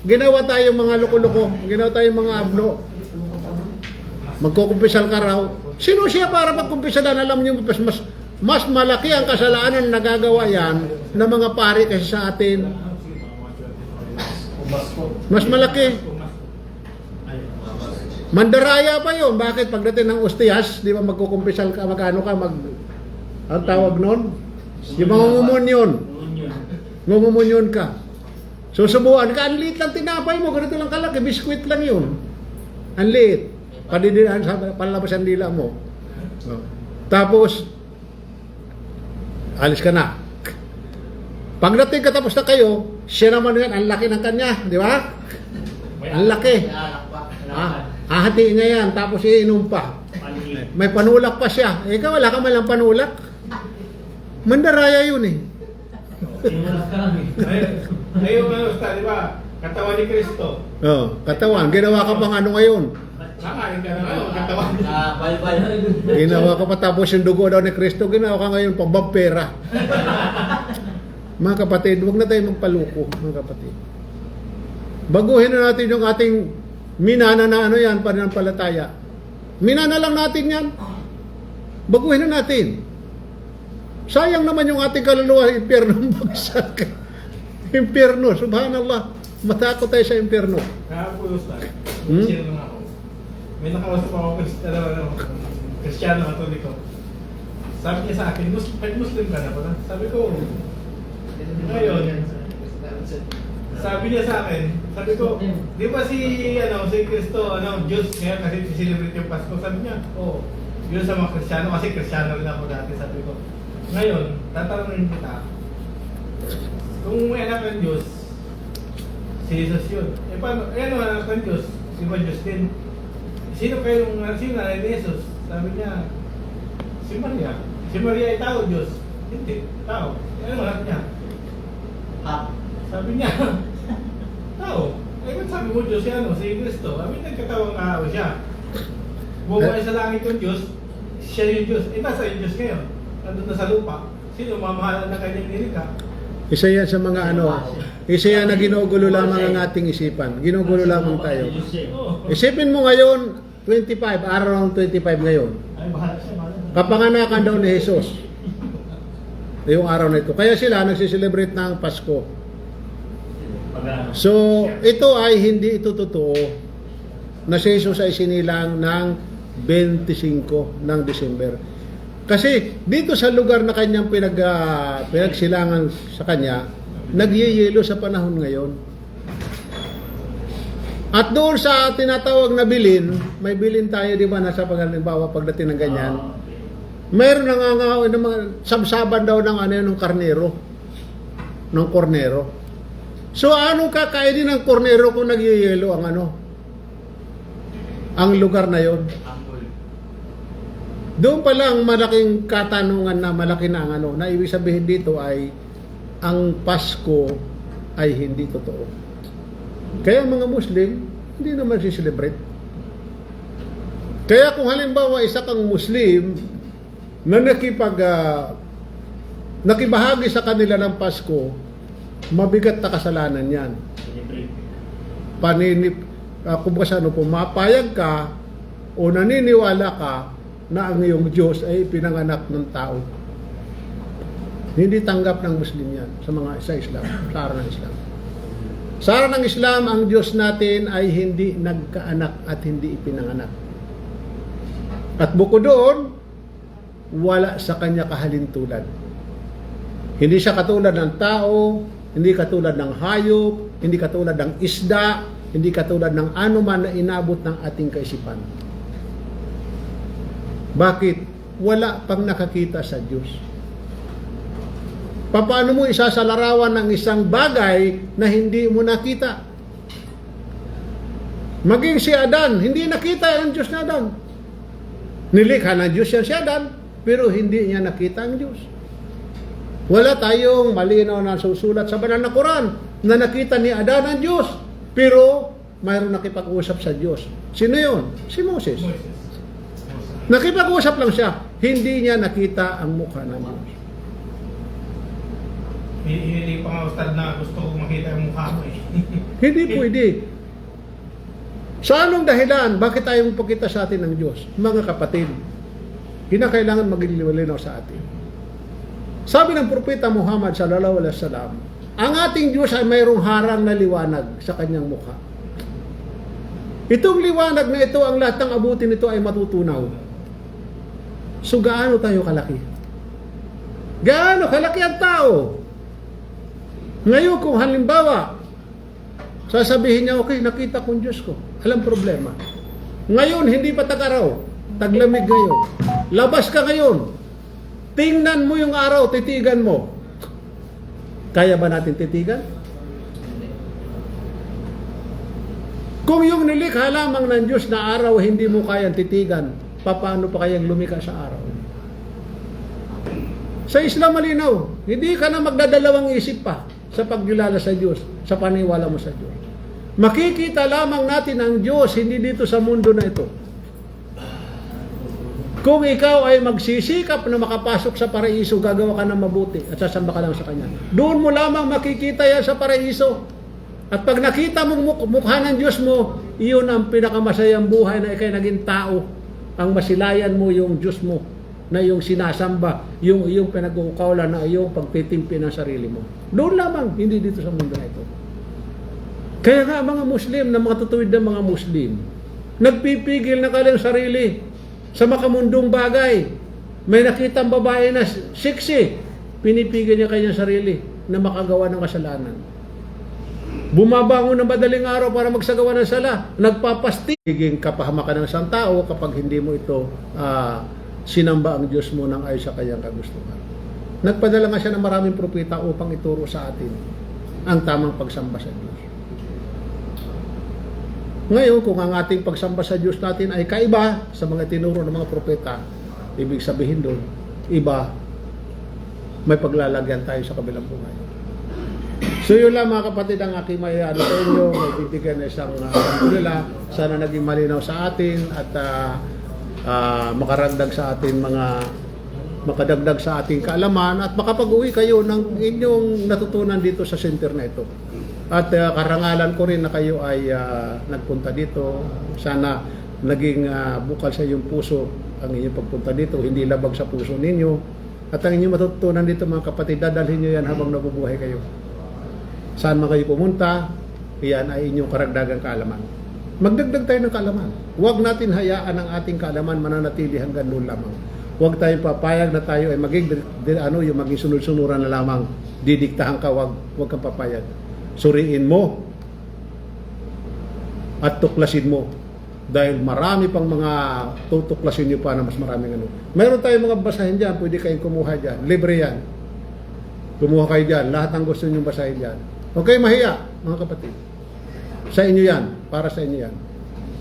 Ginawa tayong mga loko-loko. Ginawa tayong mga abno. Magkukumpisal ka raw. Sino siya para magkumpisalan? Alam niyo, mas malaki ang kasalanan na nagagawa yan ng mga pari kasi sa atin. Mas malaki. Mandaraya pa yun. Bakit? Pagdating ng Ostias, di ba magkukumpisal ka, magkano ka, ang tawag nun? Yung mga ngumunyon. Ngumunyon ka. Susubuan ka, ang liit lang tinapay mo, ganito lang kalaki, biskwit lang yun. Ang liit. Padidilaan sa palabas ang dila mo. Oh. Tapos, alis ka na. Pagdating katapos na kayo, siya naman yan, ang laki ng kanya, di ba? Ang laki. Hahatiin niya yan, tapos iinom pa. May panulak pa siya. Ikaw, wala ka malang panulak. Mandaraya yun eh. Inulas ka lang eh. Ngayon, di ba? Katawan ni Kristo. Oh, katawan. Ginawa ka pang ano ngayon? Nakain ka na ngayon, katawan. Balbal. Ginawa ka pa tapos yung dugo daw ni Kristo, ginawa ka ngayon pang bampera. Mga kapatid, huwag na tayo magpaluko, mga kapatid. Baguhin na natin yung ating minana na ano yan, pananampalataya. Minana lang natin yan. Baguhin na natin. Sayang naman yung ating kaluluwa, impyerno bagsak. Impyerno, subhanallah. Matakot tayo sa impyerno. Kaya po, Ustad. Hmm? Share lang ako. May nakausap ako Kristiyano Katoliko. Sabi niya sa akin, Muslim ka na ba? Sabi ko, ngayon, sabi niya sa akin, sabi ko, di ba si Kristo, Diyos, ngayon kasi celebrate yung Pasko, sabi niya, yun sa mga Kristiyano, kasi Kristiyano rin ako dati, sabi ko. Ngayon, tatanungin kita, kung may anak ng Diyos, si Jesus yun. Paano, anak ng Diyos, si ba Diyos din? Sino nanay ni Jesus? Sabi niya, si Maria. Si Maria ay tao, Diyos. Hindi, tao. Ano anak niya? Sabi niya, tao. Ba't sabi mo Diyos si Kristo? Sabi nagkatawang araw siya. Bubuhay sa langit yung Diyos, siya yung Diyos. Nasa yung Diyos ngayon. Nandun na sa lupa. Sino mamahalan na kanyang nilika? Isa yan sa mga isa yan na ginugulo lamang ang ating isipan. Ginugulo lamang tayo. Isipin mo ngayon, 25, araw ng 25 ngayon. Ay, bahala siya. Kapanganakan daw ni Jesus. Yung araw na ito. Kaya sila nagsiselebrate ng Pasko. So, ito ay hindi ito totoo na si Jesus ay sinilang ng 25 ng December. Kasi dito sa lugar na kanyang pinagsilangan sa kanya, nagyeyelo sa panahon ngayon. At doon sa tinatawag na bilin, may bilin tayo, di ba, nasa paghalimbawa pagdating ng ganyan. Mayroon ng mga sabsaban daw ng karnero, ng kornero. So ano kakainin ng kornero kung nagyeyelo ang lugar na yon? Doon pa lang malaking katanungan na malaki na na ibig sabihin dito ay ang Pasko ay hindi totoo. Kaya mga Muslim, hindi naman si-celebrate. Kaya kung halimbawa isa kang Muslim na nakibahagi sa kanila ng Pasko, mabigat na kasalanan yan. Kung pumapayag ka o naniniwala ka na ang iyong Diyos ay pinanganak ng tao. Hindi tanggap ng Muslim yan sa Islam, sa araw ng Islam. Sa araw ng Islam, ang Diyos natin ay hindi nagkaanak at hindi ipinanganak. At bukod doon, wala sa kanya kahalintulad. Hindi siya katulad ng tao, hindi katulad ng hayop, hindi katulad ng isda, hindi katulad ng anuman na inabot ng ating kaisipan. Bakit? Wala pang nakakita sa Diyos. Paano mo isasalarawan ng isang bagay na hindi mo nakita? Maging si Adan, hindi nakita ang Diyos na Adan. Nilikha ng Diyos yan si Adan, pero hindi niya nakita ang Diyos. Wala tayong malinaw na susulat sa banal na Quran na nakita ni Adan ang Diyos, pero mayroon nakipag-usap sa Diyos. Sino yun? Si Moses. Nakipag-usap lang siya, hindi niya nakita ang mukha ng Diyos. Hindi pa nga Ustad na gusto kong makita yung mukha mo eh. Hindi pwede. Sa anong dahilan, bakit tayo magpakita sa atin ng Diyos? Mga kapatid, kinakailangan maging liwalinaw sa atin. Sabi ng Propeta Muhammad sallallahu alaihi wasallam, ang ating Diyos ay mayroong harang na liwanag sa kanyang mukha. Itong liwanag na ito, ang lahat ng abutin nito ay matutunaw. So gaano tayo kalaki? Gaano kalaki ang tao? Ngayon kung halimbawa, Sasabihin niya, okay, nakita kong Diyos ko. Alam problema. Ngayon, hindi pa tag-araw. Taglamig ngayon. Labas ka ngayon. Tingnan mo yung araw, titigan mo. Kaya ba natin titigan? Kung yung nilikha lamang ng Diyos na araw, hindi mo kayang titigan, paano pa kayang lumika sa araw? Sa Islam malinaw, hindi ka na magdadalawang isip pa sa pagdilala sa Diyos, sa paniwala mo sa Diyos. Makikita lamang natin ang Diyos, hindi dito sa mundo na ito. Kung ikaw ay magsisikap na makapasok sa paraiso, gagawa ka ng mabuti at sasamba ka lang sa Kanya. Doon mo lamang makikita yan sa paraiso. At pag nakita mong mukha ng Diyos mo, iyon ang pinakamasayang buhay na ikay naging tao. Ang masilayan mo yung Diyos mo na yung sinasamba, yung iyong pinag-uukawalan na iyong pagtitimpi ng sarili mo. Doon lamang, hindi dito sa mundo na ito. Kaya nga mga Muslim, na mga tutuwid na mga Muslim, nagpipigil na kanilang sarili sa makamundong bagay. May nakitang babae na sexy, pinipigil niya kanyang sarili na makagawa ng kasalanan. Bumabangon ng madaling araw para magsagawa ng sala, nagpapasti. Higing kapahamakan ng isang tao kapag hindi mo ito sinamba ang Diyos mo ng ayon sa kanyang kagustuhan. Nagpadala nga siya ng maraming propeta upang ituro sa atin ang tamang pagsamba sa Diyos. Ngayon, kung ang ating pagsamba sa Diyos natin ay kaiba sa mga tinuro ng mga propeta, ibig sabihin doon, iba, may paglalagyan tayo sa kabilang buhay. So yun lang mga kapatid ang aking may ano sa inyo, may bibigyan na isang nila. Sana naging malinaw sa atin at makaragdag sa atin makadagdag sa ating kaalaman at makapag-uwi kayo ng inyong natutunan dito sa center na ito. At karangalan ko rin na kayo ay nagpunta dito. Sana naging bukal sa iyong puso ang inyong pagpunta dito, hindi labag sa puso ninyo. At ang inyong matutunan dito mga kapatid, dadalhin nyo yan habang nabubuhay kayo. Saan man kayo pumunta, iyan ay inyong karagdagang kaalaman. Magdagdag tayo ng kaalaman. Huwag natin hayaan ang ating kaalaman mananatili hanggang noon lamang. Huwag tayong papayag na tayo ay yung maging sunod-sunuran na lamang. Didiktahan ka, huwag kang papayag. Suriin mo at tuklasin mo dahil marami pang mga tutuklasin nyo pa na mas maraming ano. Mayroon tayong mga basahin dyan, pwede kayong kumuha dyan, libre yan, kumuha kayo dyan, lahat ng gusto nyo basahin dyan. Okay, mahiya mga kapatid, sa inyo yan, para sa inyo yan.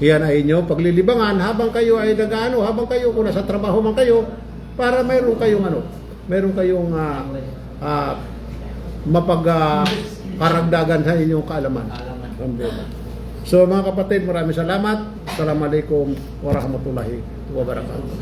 Yan ay inyong paglilibangan habang kayo ay nag-ano, habang kayo kung nasa trabaho man kayo, para mayroon kayong karagdagan sa inyong kaalaman. So mga kapatid, maraming salamat. Assalamualaikum warahmatullahi wabarakatuh.